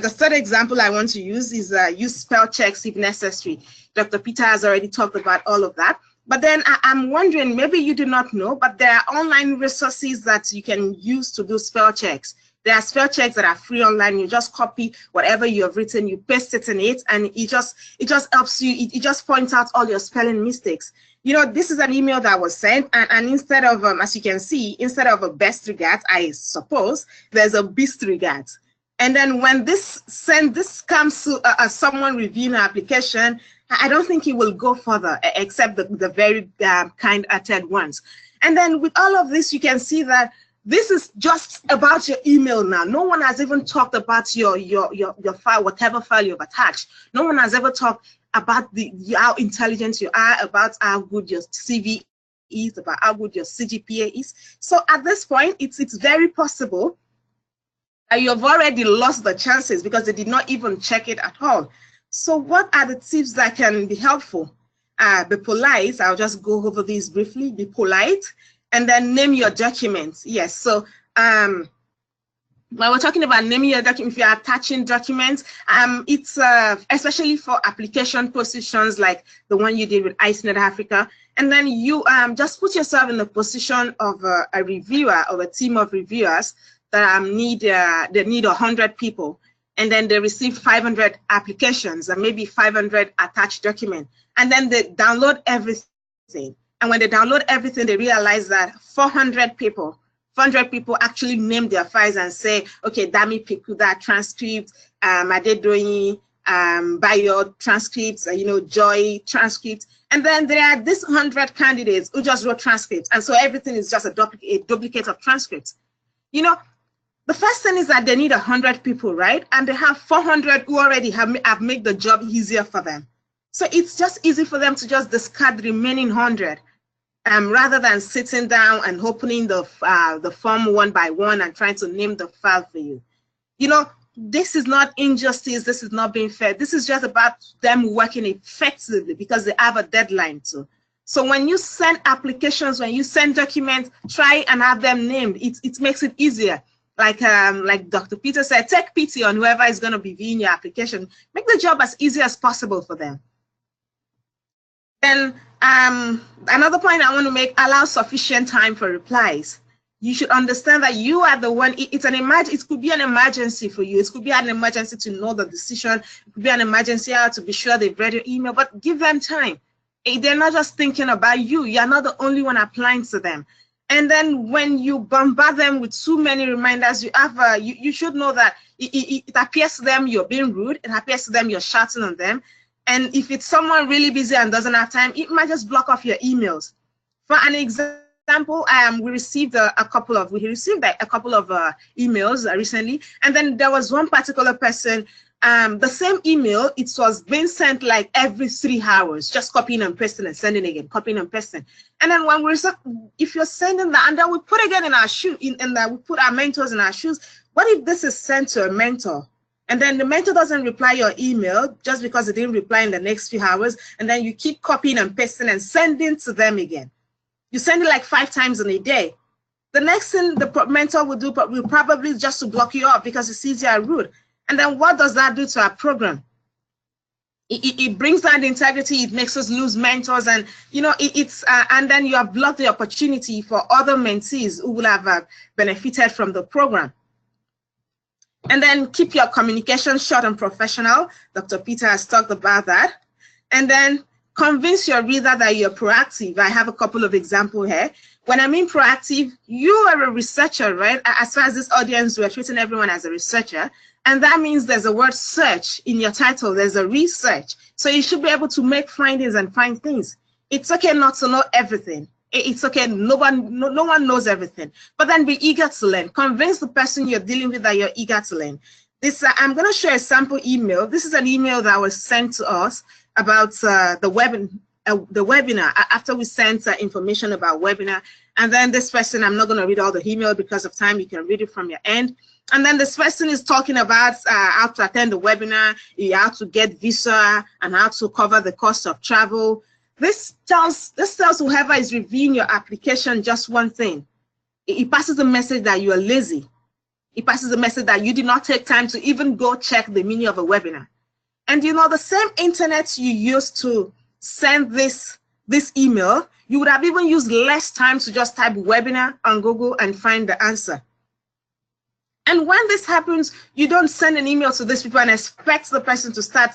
[SPEAKER 4] the third example I want to use is use spell checks if necessary. Dr. Peter has already talked about all of that. But then I'm wondering, maybe you do not know, but there are online resources that you can use to do spell checks. There are spell checks that are free online. You just copy whatever you have written, you paste it in it, and it just helps you. It just points out all your spelling mistakes. You know, this is an email that was sent, and instead of, as you can see, instead of a best regards, I suppose, there's a beast regards. And then when this comes to someone reviewing an application, I don't think he will go further, except the very kind-hearted ones. And then with all of this, you can see that this is just about your email now. No one has even talked about your file, whatever file you've attached. No one has ever talked about how intelligent you are, about how good your CV is, about how good your CGPA is. So at this point, it's very possible that you have already lost the chances because they did not even check it at all. So what are the tips that can be helpful? Be polite. I'll just go over these briefly. Be polite. And then name your documents. Yes, so when we're talking about naming your document, if you're attaching documents, it's especially for application positions like the one you did with ICENET Africa. And then you just put yourself in the position of a reviewer or a team of reviewers that they need 100 people. And then they receive 500 applications and maybe 500 attached documents. And then they download everything. And when they download everything, they realize that 400 people actually name their files and say, okay, Dami Pikuda transcript, Adedoyin, Bayo transcripts, Joy transcripts. And then there are these 100 candidates who just wrote transcripts. And so everything is just a duplicate of transcripts. You know, the first thing is that they need 100 people, right? And they have 400 who already have made the job easier for them. So it's just easy for them to just discard the remaining 100 rather than sitting down and opening the form one by one and trying to name the file for you. You know, this is not injustice. This is not being fair. This is just about them working effectively because they have a deadline too. So when you send applications, when you send documents, try and have them named. It makes it easier. Like Dr. Peter said, take pity on whoever is going to be viewing your application. Make the job as easy as possible for them. Then another point I want to make, allow sufficient time for replies. You should understand that you are the one, it could be an emergency for you. It could be an emergency to know the decision. It could be an emergency to be sure they've read your email, but give them time. They're not just thinking about you. You're not the only one applying to them. And then when you bombard them with too many reminders, you should know that it appears to them you're being rude. It appears to them you're shouting on them. And if it's someone really busy and doesn't have time, it might just block off your emails. For an example, we received a couple of emails recently, and then there was one particular person. The same email, it was being sent like every 3 hours, just copying and pasting and sending again, copying and pasting. And then when if you're sending that, and then we put again in our shoe, we put our mentors in our shoes. What if this is sent to a mentor? And then the mentor doesn't reply your email just because they didn't reply in the next few hours, and then you keep copying and pasting and sending to them again. You send it like 5 times in a day. The next thing the mentor will do will probably just to block you off because it's easier and rude. And then what does that do to our program? It brings down the integrity. It makes us lose mentors, and and then you have blocked the opportunity for other mentees who will have benefited from the program. And then keep your communication short and professional. Dr. Peter has talked about that. And then convince your reader that you're proactive. I have a couple of examples here. When I mean proactive, you are a researcher, right? As far as this audience, we're treating everyone as a researcher. And that means there's a word search in your title. There's a research. So you should be able to make findings and find things. It's okay not to know everything. It's okay, no one knows everything. But then be eager to learn. Convince the person you're dealing with that you're eager to learn. I'm going to share a sample email. This is an email that was sent to us about the webinar, after we sent information about webinar. And then this person, I'm not going to read all the email because of time. You can read it from your end. And then this person is talking about how to attend the webinar, how to get visa, and how to cover the cost of travel. This tells whoever is reviewing your application just one thing. It passes the message that you are lazy. It passes the message that you did not take time to even go check the meaning of a webinar. And the same internet you use to send this this email, you would have even used less time to just type webinar on Google and find the answer. And when this happens, you don't send an email to these people and expect the person to start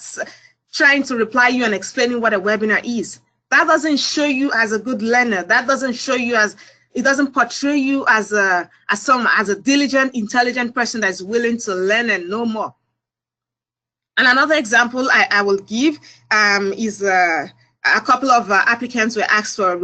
[SPEAKER 4] trying to reply you and explaining what a webinar is. That doesn't show you as a good learner. That doesn't show you as, it doesn't portray you as a diligent, intelligent person that's willing to learn and know more. And another example I will give is a couple of applicants were asked for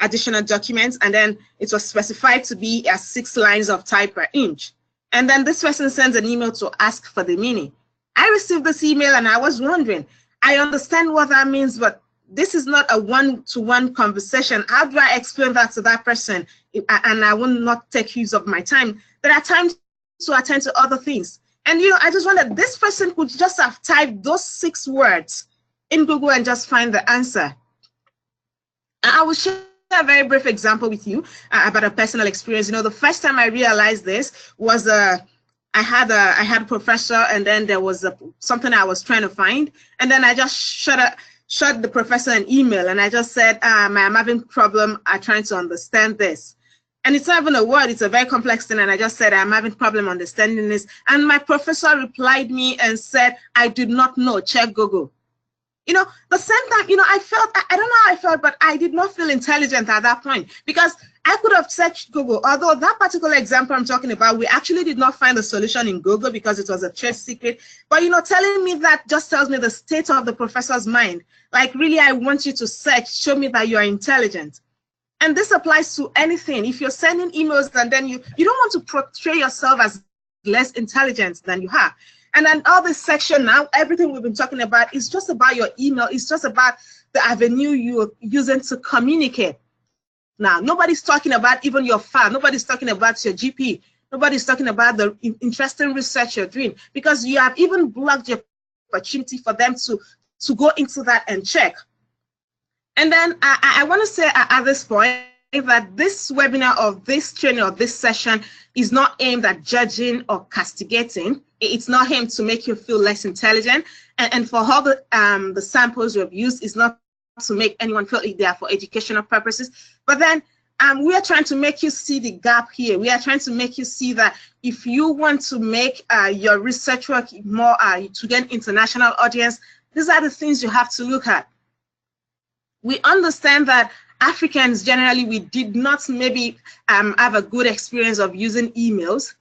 [SPEAKER 4] additional documents, and then it was specified to be 6 lines of type per inch. And then this person sends an email to ask for the meaning. I received this email and I was wondering, I understand what that means, but this is not a one-to-one conversation. How do I explain that to that person? And I will not take use of my time. There are times to attend to other things. And I just wondered, this person could just have typed those 6 words in Google and just find the answer. I will share a very brief example with you about a personal experience. The first time I realized this was I had a professor, and then there was something I was trying to find, and then I just shot the professor an email, and I just said, I'm having a problem trying to understand this. And it's not even a word, it's a very complex thing, and I just said, I'm having a problem understanding this. And my professor replied me and said, I did not know, check Google. The same time, I felt, I don't know how I felt, but I did not feel intelligent at that point, because I could have searched Google. Although that particular example I'm talking about, we actually did not find the solution in Google because it was a trade secret. But, telling me that just tells me the state of the professor's mind. Like, really, I want you to search, show me that you are intelligent. And this applies to anything. If you're sending emails and then you don't want to portray yourself as less intelligent than you are. And then all this section now, everything we've been talking about is just about your email. It's just about the avenue you're using to communicate. Now, nobody's talking about even your file. Nobody's talking about your GP. Nobody's talking about the interesting research you're doing, because you have even blocked your opportunity for them to go into that and check. And then I want to say at this point that this webinar or this training or this session is not aimed at judging or castigating. It's not aimed to make you feel less intelligent. And for all the samples we've used, is not to make anyone feel they are for educational purposes. But then we are trying to make you see the gap here. We are trying to make you see that if you want to make your research work more to get international audience, these are the things you have to look at. We understand that Africans generally, we did not maybe have a good experience of using emails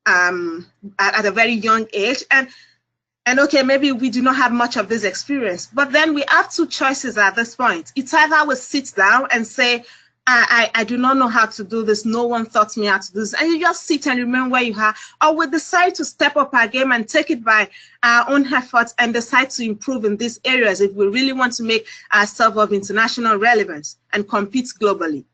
[SPEAKER 4] at a very young age. And okay, maybe we do not have much of this experience, but then we have 2 choices at this point. It's either we sit down and say, I do not know how to do this. No one taught me how to do this. And you just sit and remember where you are. Or we decide to step up our game and take it by our own efforts and decide to improve in these areas if we really want to make ourselves of international relevance and compete globally.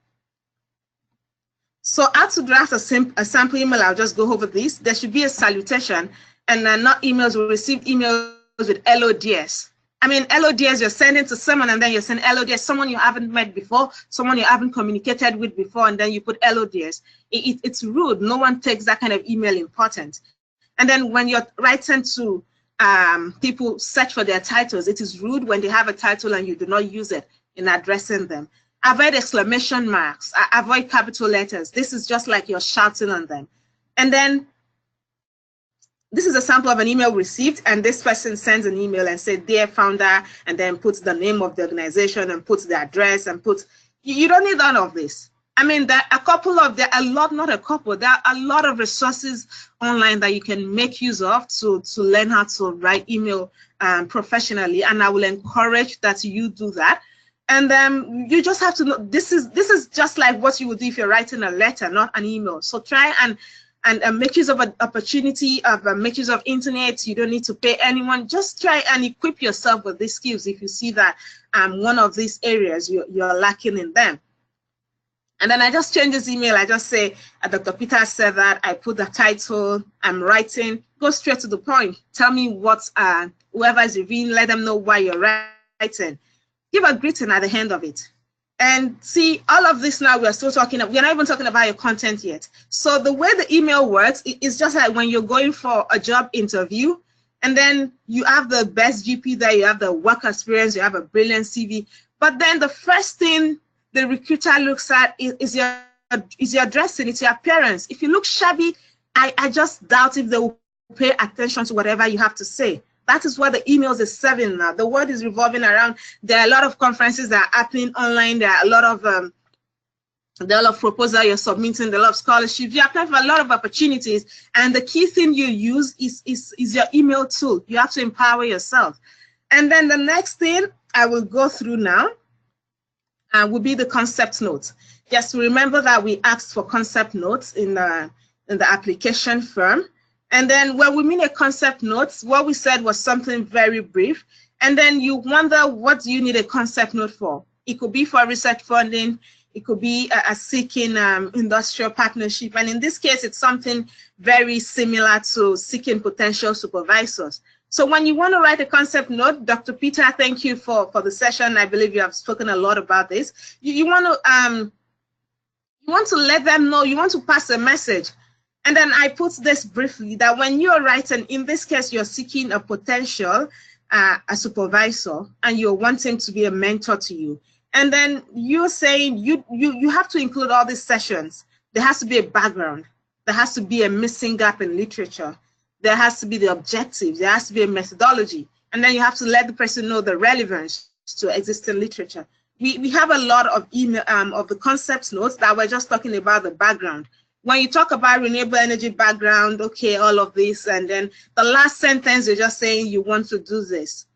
[SPEAKER 4] So how to draft a sample email, I'll just go over this. There should be a salutation, and not emails. We receive emails with LODS. I mean, LODS, you're sending to someone and then you send LODS, someone you haven't met before, someone you haven't communicated with before, and then you put LODS. It's rude. No one takes that kind of email important. And then when you're writing to people search for their titles, it is rude when they have a title and you do not use it in addressing them. Avoid exclamation marks. Avoid capital letters. This is just like you're shouting on them. And then this is a sample of an email received, and this person sends an email and says, dear founder, and then puts the name of the organization and puts the address and puts, you don't need all of this. I mean, there are a lot of resources online that you can make use of to learn how to write email professionally, and I will encourage that you do that. And then you just have to know, this is just like what you would do if you're writing a letter, not an email. So try and make use of an opportunity, make use of internet. You don't need to pay anyone. Just try and equip yourself with these skills if you see that one of these areas you're lacking in them. And then I just change this email. I just say, Dr. Peter said that, I put the title, I'm writing, go straight to the point. Tell me what, whoever is reviewing, let them know why you're writing. Give a greeting at the end of it. And see, all of this now, we're not even talking about your content yet. So the way the email works is just like when you're going for a job interview, And then you have the best GP there, you have the work experience, you have a brilliant CV. But then the first thing the recruiter looks at is your dressing, it's your appearance. If you look shabby, I just doubt if they will pay attention to whatever you have to say. That is what the emails is serving now. The world is revolving around. There are a lot of conferences that are happening online. There are a lot of proposals you're submitting, there are a lot of scholarships. You apply for a lot of opportunities, and the key thing you use is your email tool. You have to empower yourself. And then the next thing I will go through now will be the concept notes. Just remember that we asked for concept notes in the application form. And then when we mean a concept note, what we said was something very brief. And then you wonder, what do you need a concept note for? It could be for research funding. It could be a seeking industrial partnership. And in this case, it's something very similar to seeking potential supervisors. So when you want to write a concept note, Dr. Peter, thank you for the session. I believe you have spoken a lot about this. You want to let them know, you want to pass a message. And then I put this briefly, that when you're writing, in this case, you're seeking a potential a supervisor, and you're wanting to be a mentor to you. And then you're saying you have to include all these sessions. There has to be a background. There has to be a missing gap in literature. There has to be the objectives. There has to be a methodology. And then you have to let the person know the relevance to existing literature. We have a lot of email of the concept notes that we're just talking about the background. When you talk about renewable energy background, okay, all of this, and then the last sentence, you're just saying you want to do this.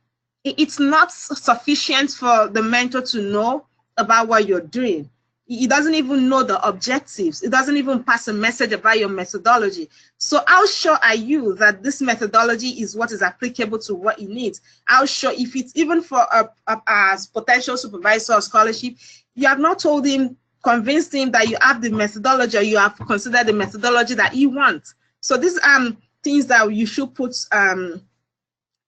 [SPEAKER 4] It's not sufficient for the mentor to know about what you're doing. He doesn't even know the objectives. It doesn't even pass a message about your methodology. So how sure are you that this methodology is what is applicable to what he needs? How sure, if it's even for a potential supervisor or scholarship, you have not told him, convinced him that you have the methodology, or you have considered the methodology that he wants. So these things that you should put,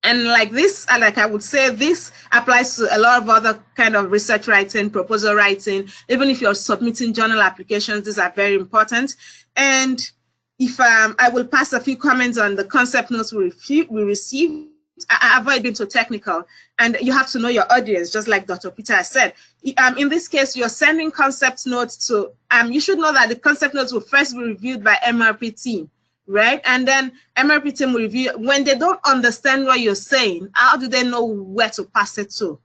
[SPEAKER 4] and like this, like I would say, this applies to a lot of other kind of research writing, proposal writing. Even if you're submitting journal applications, these are very important. And if I will pass a few comments on the concept notes we received. I avoid being too technical, and you have to know your audience, just like Dr. Peter said. In this case, you're sending concept notes to, you should know that the concept notes will first be reviewed by MRP team, right? And then MRP team will review. When they don't understand what you're saying, how do they know where to pass it to?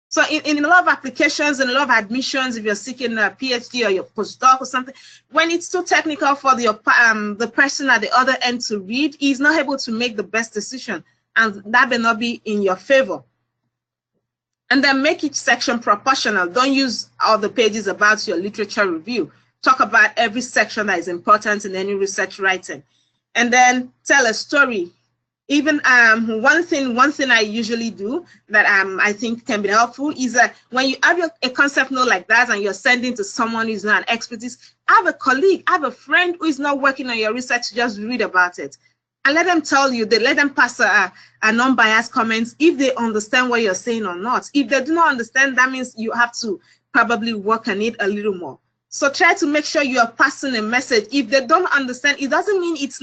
[SPEAKER 4] So in a lot of applications and a lot of admissions, if you're seeking a PhD or your postdoc or something, when it's too technical for the person at the other end to read, he's not able to make the best decision. And that may not be in your favor. And then make each section proportional. Don't use all the pages about your literature review. Talk about every section that is important in any research writing. And then tell a story. Even one thing I usually do that I think can be helpful is that when you have a concept note like that and you're sending to someone who's not an expertise, have a colleague, have a friend who is not working on your research, just read about it. And let them tell you, let them pass a non-biased comments if they understand what you're saying or not. If they do not understand, that means you have to probably work on it a little more. So try to make sure you are passing a message. If they don't understand, it doesn't mean it's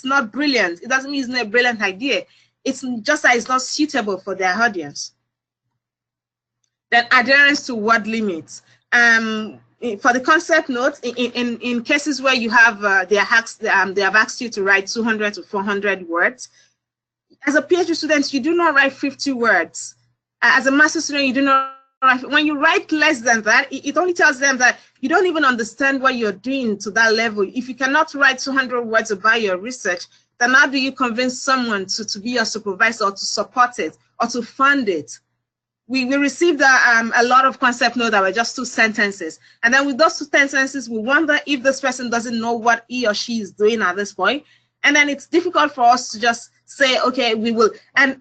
[SPEAKER 4] not brilliant. It doesn't mean it's not a brilliant idea. It's just that it's not suitable for their audience. Then adherence to word limits. For the concept notes, in cases where you have they have asked you to write 200 to 400 words. As a PhD student, you do not write 50 words. As a master's student, you do not write. When you write less than that, it only tells them that you don't even understand what you're doing to that level. If you cannot write 200 words about your research, then how do you convince someone to be your supervisor or to support it or to fund it? We received a lot of concept notes that were just 2 sentences. And then with those 2 sentences, we wonder if this person doesn't know what he or she is doing at this point. And then it's difficult for us to just say, okay, we will. And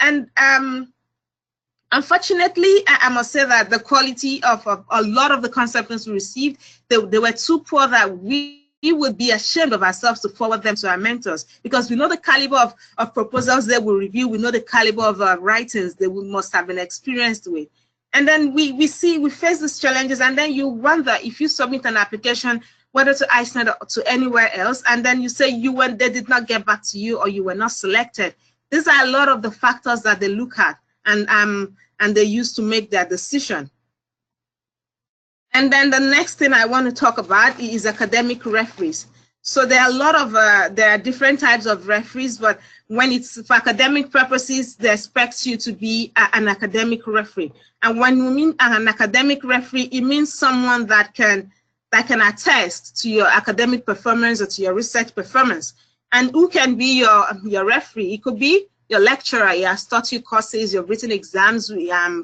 [SPEAKER 4] unfortunately, I must say that the quality of a lot of the concept notes we received, they were too poor that we would be ashamed of ourselves to forward them to our mentors, because we know the caliber of proposals they will review. We know the caliber of writings they must have been experienced with. And then we face these challenges, and then you wonder if you submit an application, whether to Iceland or to anywhere else, and then you say they did not get back to you or you were not selected. These are a lot of the factors that they look at and they use to make their decision. And then the next thing I want to talk about is academic referees. So there are a lot of, there are different types of referees, but when it's for academic purposes, they expect you to be an academic referee. And when we mean an academic referee, it means someone that can attest to your academic performance or to your research performance. And who can be your referee? It could be your lecturer. He has taught you courses, you've written exams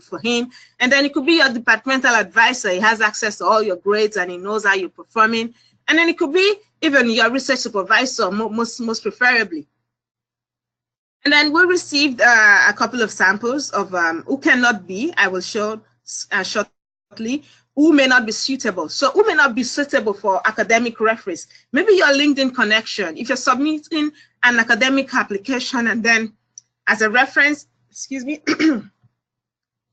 [SPEAKER 4] for him. And then it could be your departmental advisor. He has access to all your grades and he knows how you're performing. And then it could be even your research supervisor, most preferably. And then we received a couple of samples of who cannot be, I will show shortly, who may not be suitable. So who may not be suitable for academic referees? Maybe your LinkedIn connection. If you're submitting an academic application and then as a reference, excuse me,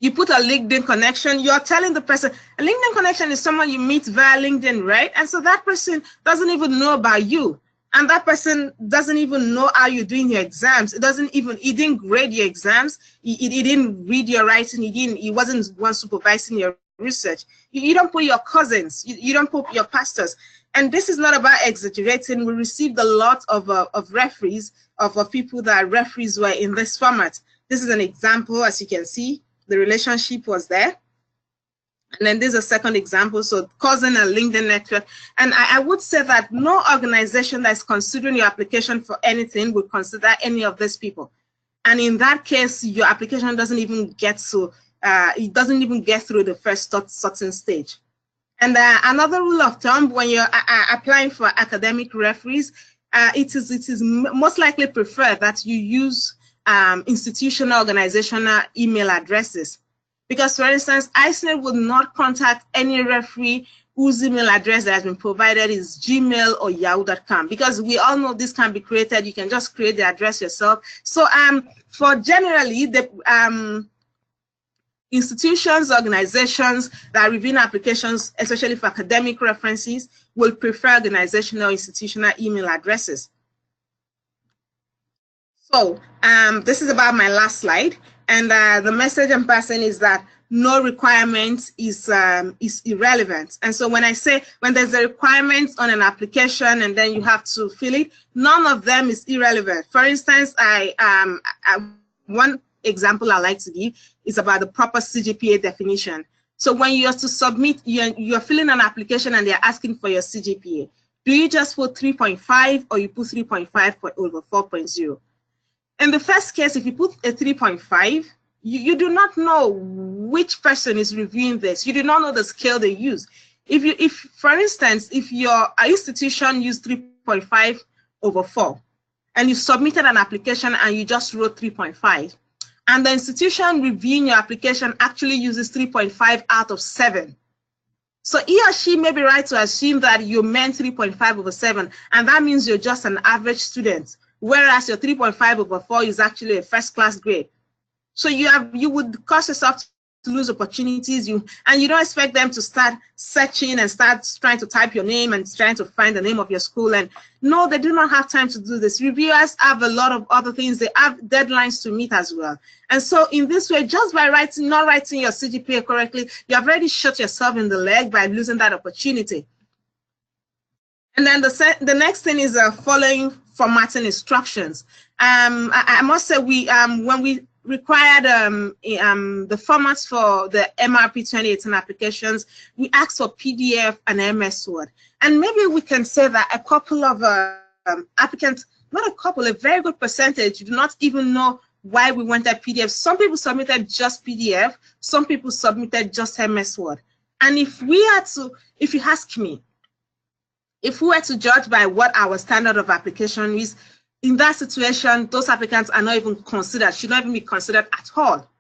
[SPEAKER 4] you put a LinkedIn connection, you're telling the person, a LinkedIn connection is someone you meet via LinkedIn, right? And so that person doesn't even know about you. And that person doesn't even know how you're doing your exams. He didn't grade your exams. He didn't read your writing. He wasn't one supervising your research. You don't put your cousins. You don't put your pastors. And this is not about exaggerating. We received a lot of referees, of people that referees were in this format. This is an example, as you can see, the relationship was there. And then there's a second example, so cousin and LinkedIn network. And I would say that no organization that's considering your application for anything would consider any of these people. And in that case, your application doesn't even get to, it doesn't even get through the first sorting stage. And another rule of thumb when you're applying for academic referees, it is most likely preferred that you use institutional organizational email addresses. Because, for instance, ISNET would not contact any referee whose email address that has been provided is Gmail or Yahoo.com. Because we all know this can be created. You can just create the address yourself. So for generally, the institutions, organizations that review applications, especially for academic references, will prefer organizational institutional email addresses. So this is about my last slide. And the message I'm passing is that no requirement is irrelevant. And so when I say, when there's a requirement on an application and then you have to fill it, none of them is irrelevant. For instance, one example I like to give is about the proper CGPA definition. So when you have to submit, you're filling an application and they're asking for your CGPA. Do you just put 3.5 or you put 3.5 over 4.0? In the first case, if you put a 3.5, you do not know which person is reviewing this. You do not know the scale they use. If for instance, if your institution used 3.5 over 4, and you submitted an application and you just wrote 3.5, and the institution reviewing your application actually uses 3.5 out of 7. So he or she may be right to assume that you meant 3.5 over 7, and that means you're just an average student, whereas your 3.5 over 4 is actually a first-class grade. So you would cause yourself to lose opportunities, and you don't expect them to start searching and start trying to type your name and trying to find the name of your school. And no, they do not have time to do this. Reviewers have a lot of other things. They have deadlines to meet as well. And so in this way, just by not writing your CGPA correctly, you have already shot yourself in the leg by losing that opportunity. And then the next thing is following formatting instructions. I must say when we required the formats for the MRP 2018 applications, we asked for PDF and MS Word. And maybe we can say that a couple of applicants, not a couple, a very good percentage, do not even know why we wanted PDF. Some people submitted just PDF, some people submitted just MS Word. And if you ask me, if we were to judge by what our standard of application is, in that situation, those applicants are not even considered, should not even be considered at all.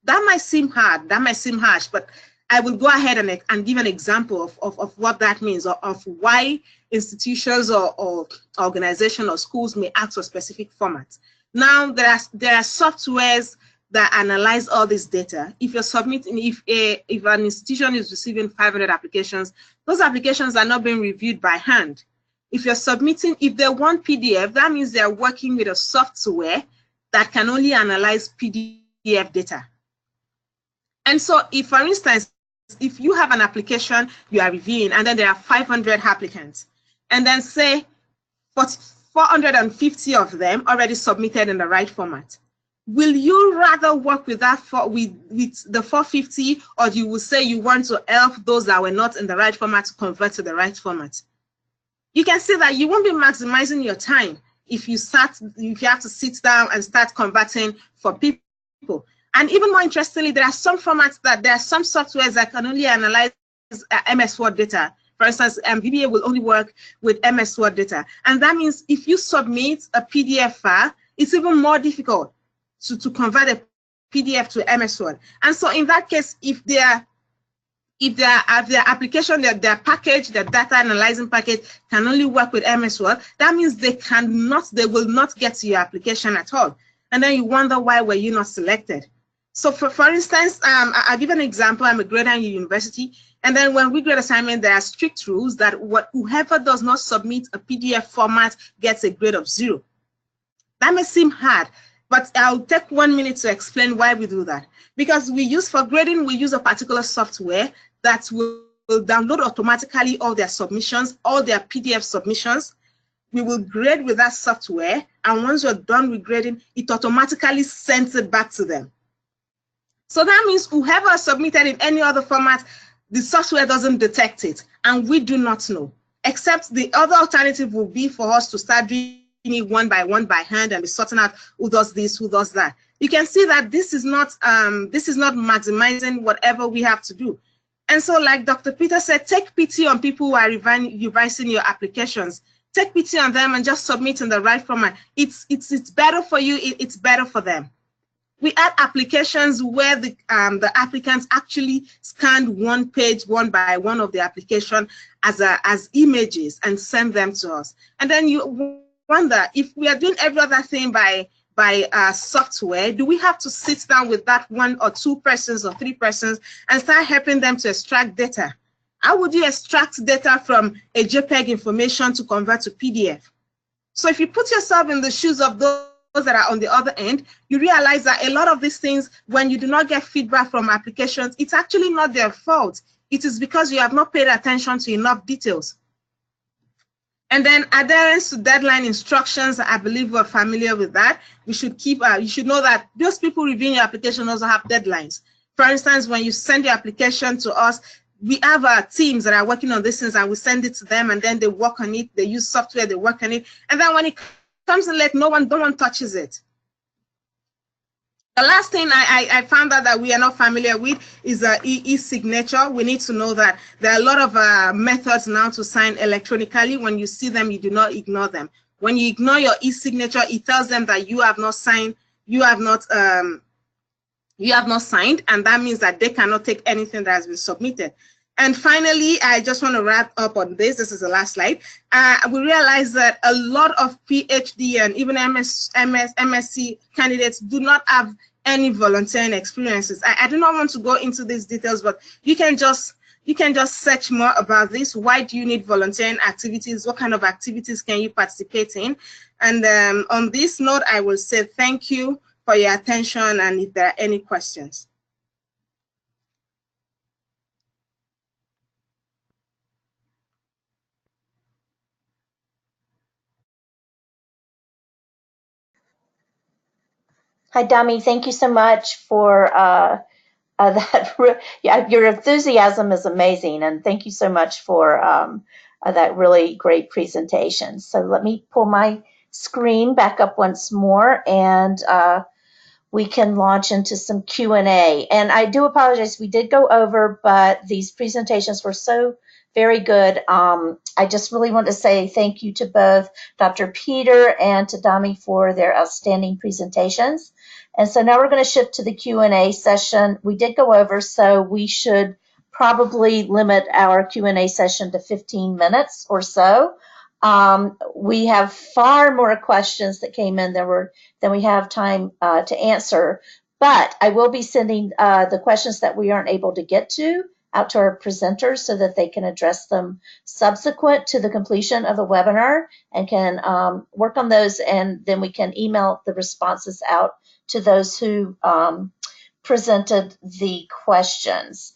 [SPEAKER 4] That might seem hard, that might seem harsh, but I will go ahead and give an example of what that means, or of why institutions or organizations or schools may ask for specific formats. Now, there are softwares that analyze all this data. If you're submitting, if an institution is receiving 500 applications, those applications are not being reviewed by hand. If you're submitting, if they want PDF, that means they're working with a software that can only analyze PDF data. And so if, for instance, if you have an application you are reviewing and then there are 500 applicants, and then say 450 of them already submitted in the right format, will you rather work with that with the 450, or you will say you want to help those that were not in the right format to convert to the right format? You can see that you won't be maximizing your time if you have to sit down and start converting for people. And even more interestingly, there are some formats there are some softwares that can only analyze MS Word data. For instance, VBA will only work with MS Word data. And that means if you submit a PDF file, it's even more difficult to convert a PDF to MS Word. And so in that case, if their application, their package, their data analyzing package can only work with MS Word, that means they will not get to your application at all. And then you wonder, why were you not selected? So for instance, I'll give an example. I'm a grader in university, and then when we grade assignment, there are strict rules that whoever does not submit a PDF format gets a grade of 0. That may seem hard, but I'll take 1 minute to explain why we do that. Because for grading, we use a particular software that will download automatically all their submissions, all their PDF submissions. We will grade with that software, and once you're done with grading, it automatically sends it back to them. So that means whoever submitted in any other format, the software doesn't detect it, and we do not know. Except the other alternative will be for us to start doing it one by hand and be sorting out who does this, who does that. You can see that this is not maximizing whatever we have to do. And so, like Dr. Peter said, take pity on people who are revising your applications. Take pity on them and just submit in the right format. It's better for you. It's better for them. We had applications where the applicants actually scanned one page, one by one of the application as images and send them to us. And then you wonder, if we are doing every other thing by software, do we have to sit down with that 1 or 2 persons or 3 persons and start helping them to extract data? How would you extract data from a JPEG information to convert to PDF? So if you put yourself in the shoes of those that are on the other end, you realize that a lot of these things, when you do not get feedback from applications, it's actually not their fault. It is because you have not paid attention to enough details. And then adherence to deadline instructions, I believe we're familiar with that. We should you should know that those people reviewing your application also have deadlines. For instance, when you send your application to us, we have teams that are working on these things, and we send it to them, and then they work on it. They use software, they work on it, and then when it comes in late, no one touches it. The last thing I found out that we are not familiar with is e-signature. We need to know that there are a lot of methods now to sign electronically. When you see them, you do not ignore them. When you ignore your e-signature, it tells them that you have not signed, you have not signed, and that means that they cannot take anything that has been submitted. And finally, I just want to wrap up on this. This is the last slide. We realize that a lot of PhD and even MSc candidates do not have any volunteering experiences. I do not want to go into these details, but you can just search more about this. Why do you need volunteering activities? What kind of activities can you participate in? And on this note, I will say thank you for your attention, and if there are any questions.
[SPEAKER 2] Hi, Dami. Thank you so much for that. Yeah, your enthusiasm is amazing, and thank you so much for that really great presentation. So let me pull my screen back up once more, and we can launch into some Q&A. And I do apologize, we did go over, but these presentations were so very good. I just really want to say thank you to both Dr. Peter and to Dami for their outstanding presentations. And so now we're going to shift to the Q&A session. We did go over, so we should probably limit our Q&A session to 15 minutes or so. We have far more questions that came in than we have time to answer, but I will be sending the questions that we aren't able to get to out to our presenters so that they can address them subsequent to the completion of the webinar and can work on those, and then we can email the responses out to those who presented the questions.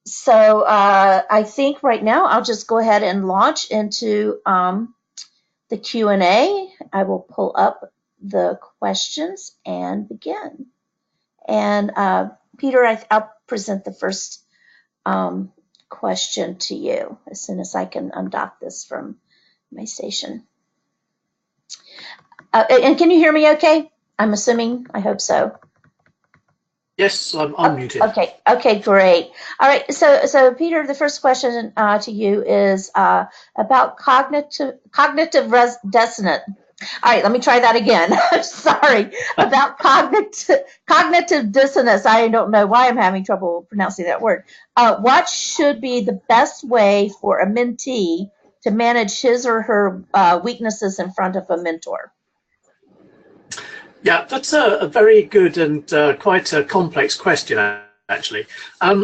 [SPEAKER 2] So I think right now I'll just go ahead and launch into the Q&A. I will pull up the questions and begin. And Peter, I'll present the first question to you as soon as I can undock this from my station. And can you hear me okay? I'm assuming, I hope so.
[SPEAKER 3] Yes, I'm unmuted.
[SPEAKER 2] Okay, great. All right, so Peter, the first question to you is about cognitive dissonance. All right, let me try that again. Sorry, about cognitive dissonance. I don't know why I'm having trouble pronouncing that word. What should be the best way for a mentee to manage his or her weaknesses in front of a mentor?
[SPEAKER 3] Yeah, that's a very good and quite a complex question, actually. I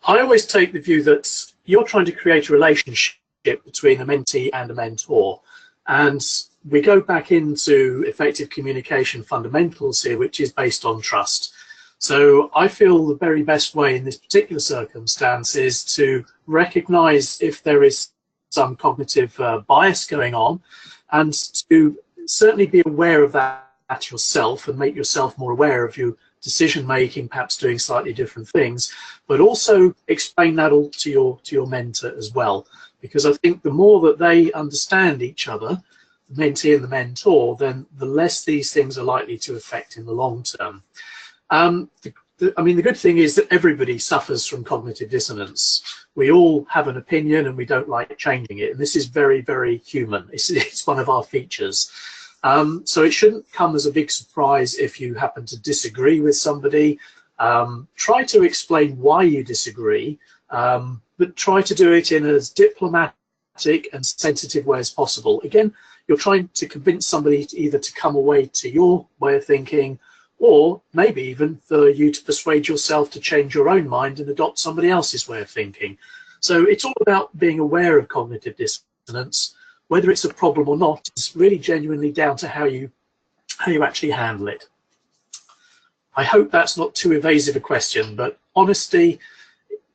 [SPEAKER 3] always take the view that you're trying to create a relationship between a mentee and a mentor. And we go back into effective communication fundamentals here, which is based on trust. So I feel the very best way in this particular circumstance is to recognize if there is some cognitive bias going on, and to certainly be aware of that yourself and make yourself more aware of your decision making, perhaps doing slightly different things, but also explain that all to your mentor as well. Because I think the more that they understand each other, the mentee and the mentor, then the less these things are likely to affect in the long term. I mean, the good thing is that everybody suffers from cognitive dissonance. We all have an opinion and we don't like changing it. And this is very, very human. It's one of our features. So it shouldn't come as a big surprise if you happen to disagree with somebody. Try to explain why you disagree, but try to do it in as diplomatic and sensitive way as possible. Again, you're trying to convince somebody either to come away to your way of thinking, or maybe even for you to persuade yourself to change your own mind and adopt somebody else's way of thinking. So it's all about being aware of cognitive dissonance. Whether it's a problem or not, it's really genuinely down to how you actually handle it. I hope that's not too evasive a question, but honesty,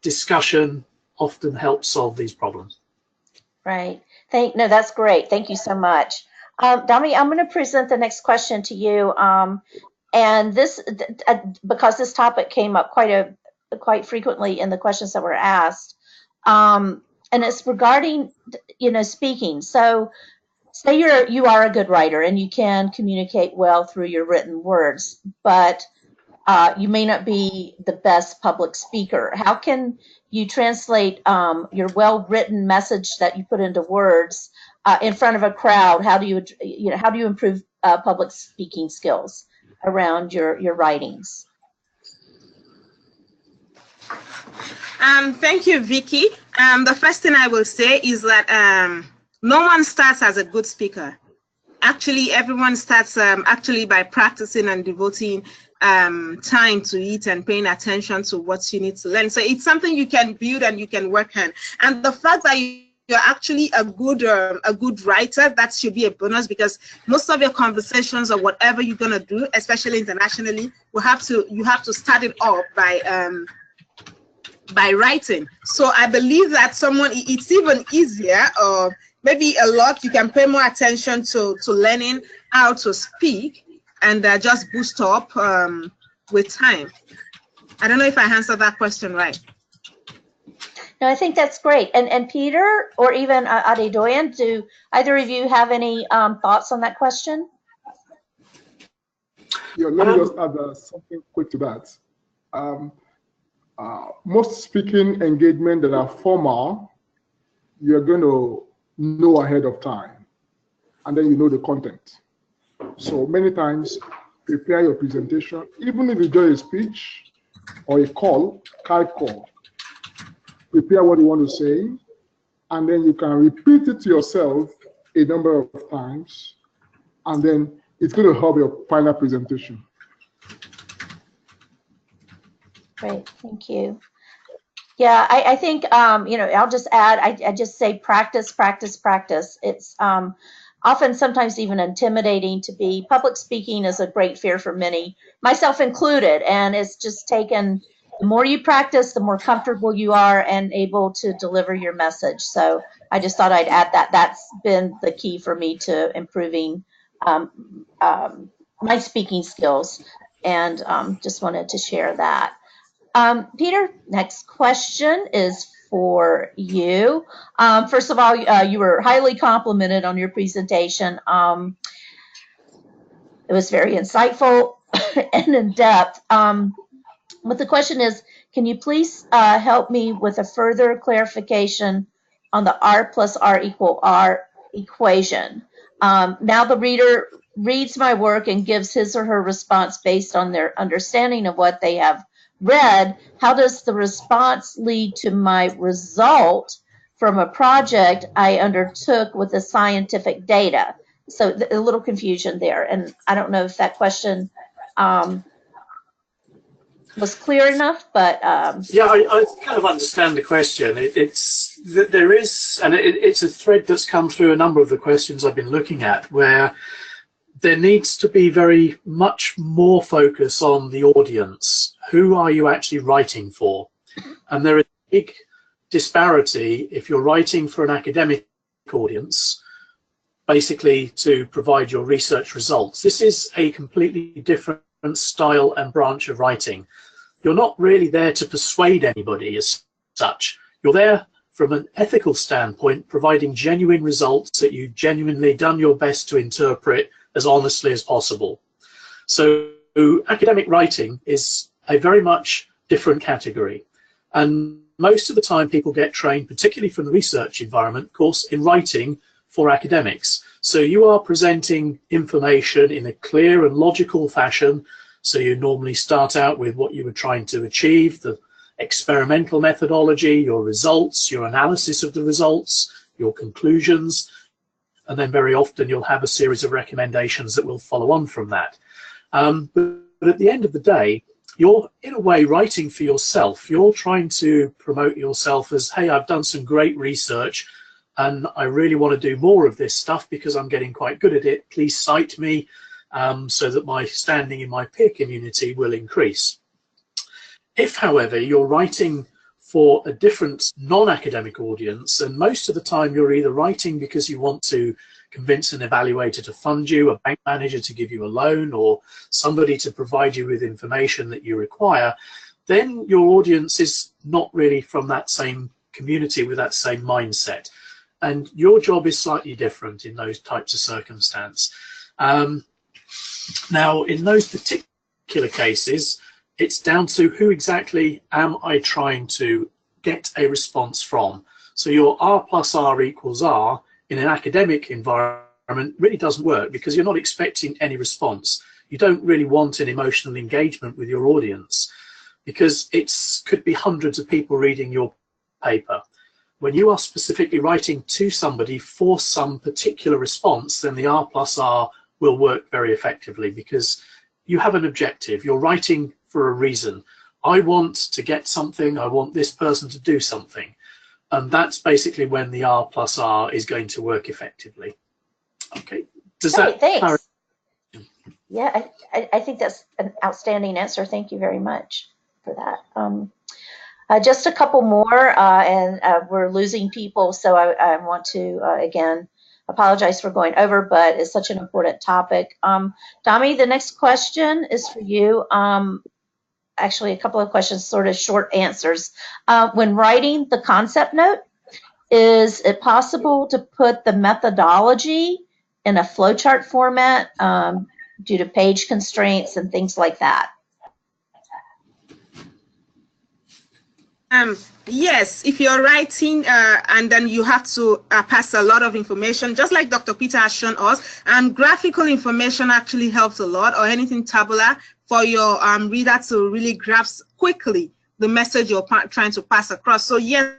[SPEAKER 3] discussion often helps solve these problems.
[SPEAKER 2] Right. No, that's great. Thank you so much. Dami, I'm going to present the next question to you. And this, because this topic came up quite frequently in the questions that were asked. And it's regarding, speaking. So say you are a good writer and you can communicate well through your written words, but you may not be the best public speaker. How can you translate your well-written message that you put into words in front of a crowd? How do you improve public speaking skills around your writings?
[SPEAKER 4] Thank you, Vicky. The first thing I will say is that no one starts as a good speaker. Actually, everyone starts actually by practicing and devoting time to it and paying attention to what you need to learn. So it's something you can build and you can work on. And the fact that you're actually a good writer, that should be a bonus, because most of your conversations or whatever you're gonna do, especially internationally, you have to start it off by writing. So I believe that it's even easier, or maybe a lot, you can pay more attention to learning how to speak and just boost up with time. I don't know if I answered that question right.
[SPEAKER 2] No, I think that's great. And Peter, or even Adedoyin, do either of you have any thoughts on that question?
[SPEAKER 5] Yeah, let me just add something quick to that. Most speaking engagement that are formal, you're going to know ahead of time, and then you know the content. So many times, prepare your presentation, even if it's just a speech or a call, prepare what you want to say, and then you can repeat it to yourself a number of times, and then it's going to help your final presentation.
[SPEAKER 2] Great, thank you. Yeah, I think, I'll just add, I just say practice, practice, practice. It's often sometimes even intimidating to be. Public speaking is a great fear for many, myself included. And it's just taken, the more you practice, the more comfortable you are and able to deliver your message. So I just thought I'd add that. That's been the key for me to improving my speaking skills. And just wanted to share that. Peter, next question is for you. First of all, you were highly complimented on your presentation. It was very insightful and in depth. But the question is, can you please help me with a further clarification on the R plus R equal R equation? Now the reader reads my work and gives his or her response based on their understanding of what they have read. How does the response lead to my result from a project I undertook with the scientific data? So a little confusion there. And I don't know if that question was clear enough, but
[SPEAKER 3] yeah, I kind of understand the question. It's a thread that's come through a number of the questions I've been looking at, where there needs to be very much more focus on the audience. Who are you actually writing for? And there is a big disparity if you're writing for an academic audience, basically to provide your research results. This is a completely different style and branch of writing. You're not really there to persuade anybody as such. You're there from an ethical standpoint, providing genuine results that you've genuinely done your best to interpret as honestly as possible. So academic writing is a very much different category. And most of the time people get trained, particularly from the research environment, of course, in writing for academics. So you are presenting information in a clear and logical fashion. So you normally start out with what you were trying to achieve, the experimental methodology, your results, your analysis of the results, your conclusions, and then very often you'll have a series of recommendations that will follow on from that. But at the end of the day, you're in a way writing for yourself. You're trying to promote yourself as, hey, I've done some great research and I really want to do more of this stuff because I'm getting quite good at it. Please cite me so that my standing in my peer community will increase. If, however, you're writing for a different non-academic audience, and most of the time you're either writing because you want to convince an evaluator to fund you, a bank manager to give you a loan, or somebody to provide you with information that you require, then your audience is not really from that same community with that same mindset. And your job is slightly different in those types of circumstances. Now, in those particular cases, it's down to who exactly am I trying to get a response from. So your R plus R equals R in an academic environment really doesn't work because you're not expecting any response. You don't really want an emotional engagement with your audience because it could be hundreds of people reading your paper. When you are specifically writing to somebody for some particular response, then the R plus R will work very effectively because you have an objective. You're writing for a reason. I want to get something. I want this person to do something. And that's basically when the R plus R is going to work effectively. Okay. Does that clarify?
[SPEAKER 2] Yeah, I think that's an outstanding answer. Thank you very much for that. Just a couple more, and we're losing people, so I want to, again, apologize for going over, but it's such an important topic. Dami, the next question is for you. Actually, a couple of questions, sort of short answers. When writing the concept note, is it possible to put the methodology in a flowchart format due to page constraints and things like that?
[SPEAKER 4] Yes, if you're writing and then you have to pass a lot of information, just like Dr. Peter has shown us, graphical information actually helps a lot, or anything tabular for your reader to really grasp quickly the message you're trying to pass across. So yes,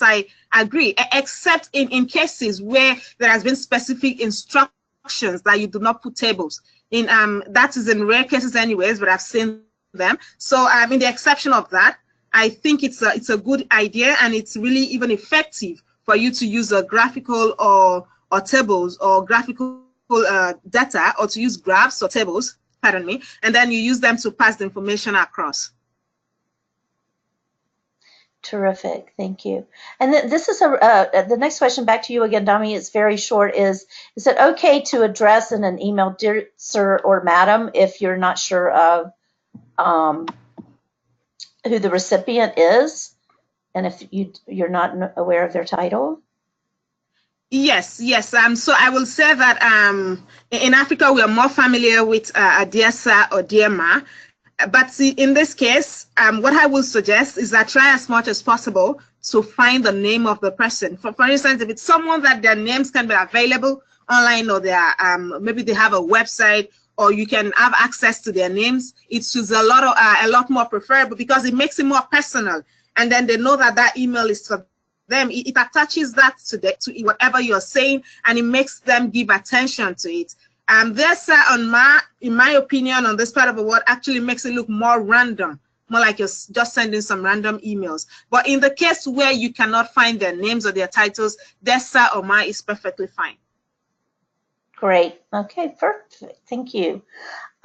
[SPEAKER 4] I agree, except in cases where there has been specific instructions that you do not put tables in. That is in rare cases anyways, but I've seen them. So in the exception of that, I think it's a good idea, and it's really even effective for you to use a graphical or tables or graphical data, or to use graphs or tables, pardon me, and then you use them to pass the information across.
[SPEAKER 2] Terrific, thank you. And this is the next question back to you again, Dami. It's very short. Is it okay to address in an email, dear sir or madam, if you're not sure of who the recipient is, and if you're not aware of their title?
[SPEAKER 4] Yes. So I will say that in Africa we are more familiar with a dear sir or dear ma. But see, in this case, what I will suggest is that try as much as possible to find the name of the person. For instance, if it's someone that their names can be available online, or maybe they have a website, or you can have access to their names, it's just a lot more preferable, because it makes it more personal, and then they know that email is for them. It attaches that to whatever you're saying, and it makes them give attention to it. This in my opinion, on this part of the world, actually makes it look more random, more like you're just sending some random emails. But in the case where you cannot find their names or their titles, their sir or ma is perfectly fine.
[SPEAKER 2] Great. Okay, perfect. Thank you.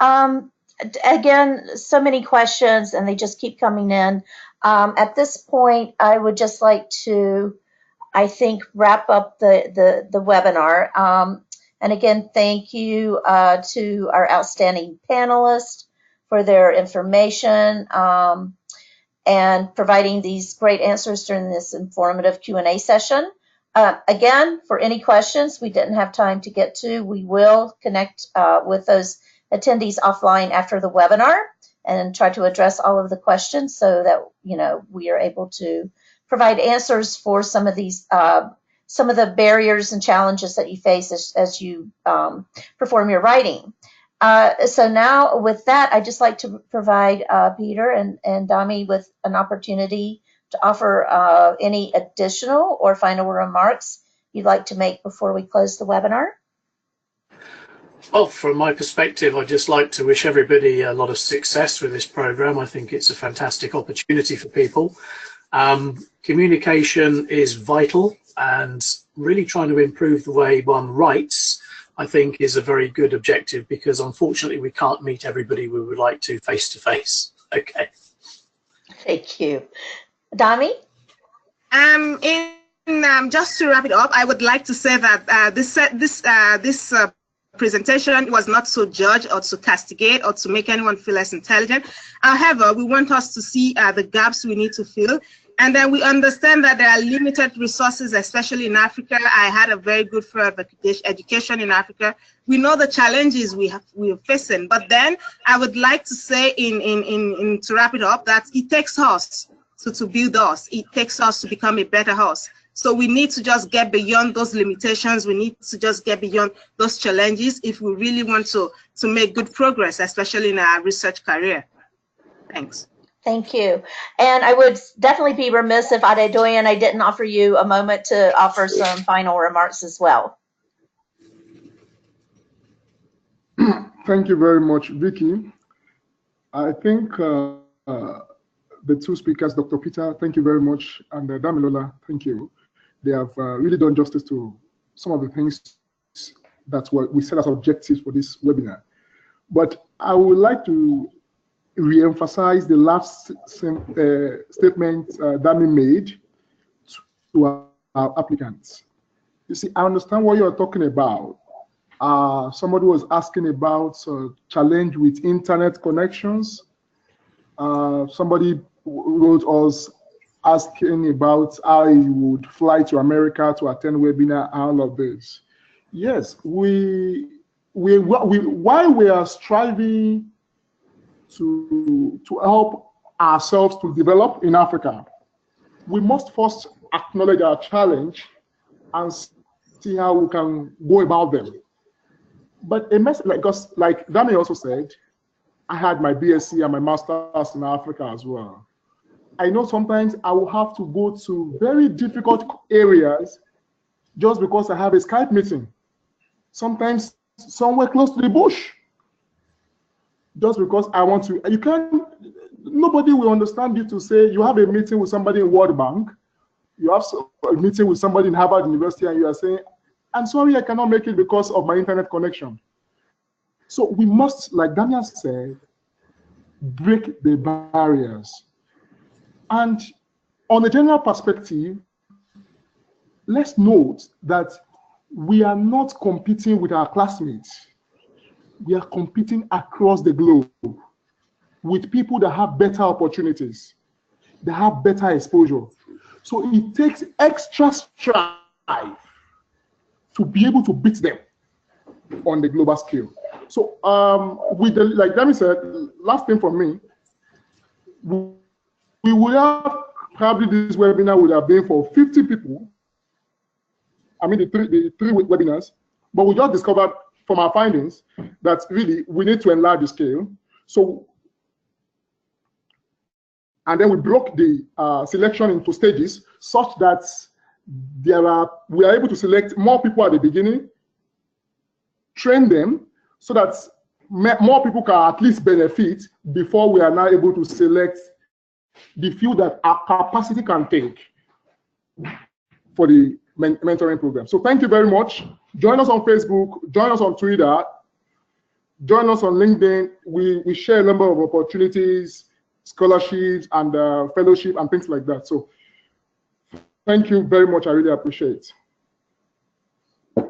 [SPEAKER 2] Again, so many questions, and they just keep coming in. At this point, I would just like to, I think, wrap up the webinar. And again, thank you to our outstanding panelists for their information and providing these great answers during this informative Q&A session. Again, for any questions we didn't have time to get to, we will connect with those attendees offline after the webinar and try to address all of the questions so that, you know, we are able to provide answers for some of these some of the barriers and challenges that you face as you perform your writing. So now with that, I'd just like to provide Peter and Dami with an opportunity to offer any additional or final remarks you'd like to make before we close the webinar.
[SPEAKER 3] Well, from my perspective, I'd just like to wish everybody a lot of success with this program. I think it's a fantastic opportunity for people. Communication is vital, and really trying to improve the way one writes, I think, is a very good objective, because unfortunately we can't meet everybody we would like to face. Okay. Thank
[SPEAKER 2] you. Dami?
[SPEAKER 4] Just to wrap it up, I would like to say that this presentation was not to judge or to castigate or to make anyone feel less intelligent. However, we want us to see the gaps we need to fill. And then we understand that there are limited resources, especially in Africa. I had a very good further education in Africa. We know the challenges we are facing. But then I would like to say, to wrap it up, that it takes us to build us. It takes us to become a better us. So we need to just get beyond those limitations. We need to just get beyond those challenges if we really want to make good progress, especially in our research career. Thanks.
[SPEAKER 2] Thank you. And I would definitely be remiss if Adedoyin, I didn't offer you a moment to offer some final remarks as well.
[SPEAKER 5] Thank you very much, Vicky. I think the two speakers, Dr. Peter, thank you very much, and Damilola, thank you. They have really done justice to some of the things that we set as objectives for this webinar. But I would like to re-emphasize the last statement Dami made to our applicants. You see, I understand what you're talking about. Somebody was asking about challenge with internet connections. Somebody wrote us asking about how you would fly to America to attend webinar, all of this. Yes, while we are striving to help ourselves to develop in Africa, we must first acknowledge our challenge and see how we can go about them. But a message, like Dami also said, I had my BSc and my master's in Africa as well. I know sometimes I will have to go to very difficult areas just because I have a Skype meeting. Sometimes somewhere close to the bush. Just because I want to, nobody will understand you to say you have a meeting with somebody in World Bank, you have a meeting with somebody in Harvard University, and you are saying, I'm sorry, I cannot make it because of my internet connection. So we must, like Damian said, break the barriers. And on a general perspective, let's note that we are not competing with our classmates. We are competing across the globe with people that have better opportunities, that have better exposure. So it takes extra strive to be able to beat them on the global scale. So with the, like Dami said, last thing for me, we would have probably this webinar would have been for 50 people. I mean the three webinars, but we just discovered from our findings that really we need to enlarge the scale. So, and then we broke the selection into stages such that we are able to select more people at the beginning, train them so that more people can at least benefit before we are now able to select the few that our capacity can take for the mentoring program. So thank you very much. Join us on Facebook, join us on Twitter, join us on LinkedIn. We share a number of opportunities, scholarships, and fellowship and things like that. So thank you very much. I really appreciate it.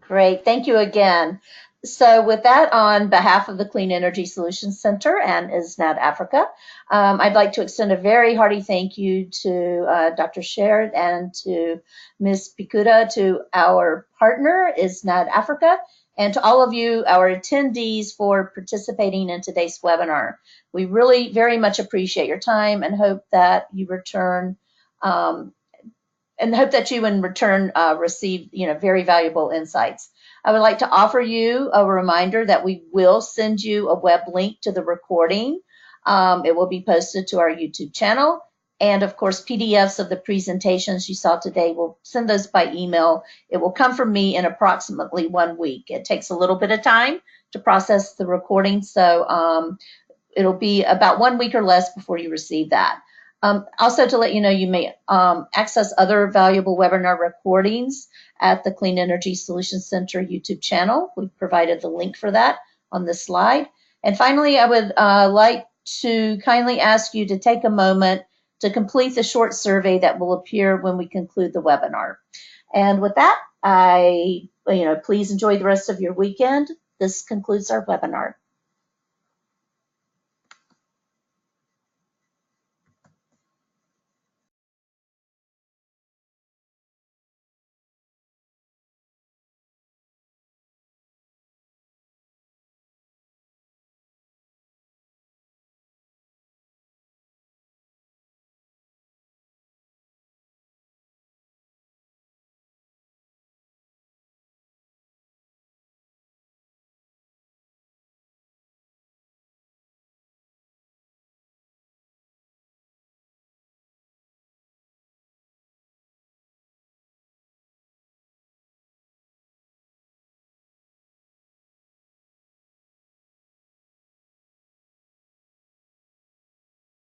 [SPEAKER 2] Great. Thank you again. So with that, on behalf of the Clean Energy Solutions Center and ISNAD Africa, I'd like to extend a very hearty thank you to Dr. Sherrod and to Ms. Pikuda, to our partner, ISNAD Africa, and to all of you, our attendees, for participating in today's webinar. We really very much appreciate your time and hope that you return receive very valuable insights. I would like to offer you a reminder that we will send you a web link to the recording. It will be posted to our YouTube channel. And of course, PDFs of the presentations you saw today, we'll send those by email. It will come from me in approximately 1 week. It takes a little bit of time to process the recording, so it'll be about 1 week or less before you receive that. Also, to let you know, you may access other valuable webinar recordings at the Clean Energy Solutions Center YouTube channel. We've provided the link for that on this slide. And finally, I would like to kindly ask you to take a moment to complete the short survey that will appear when we conclude the webinar. And with that, please enjoy the rest of your weekend. This concludes our webinar.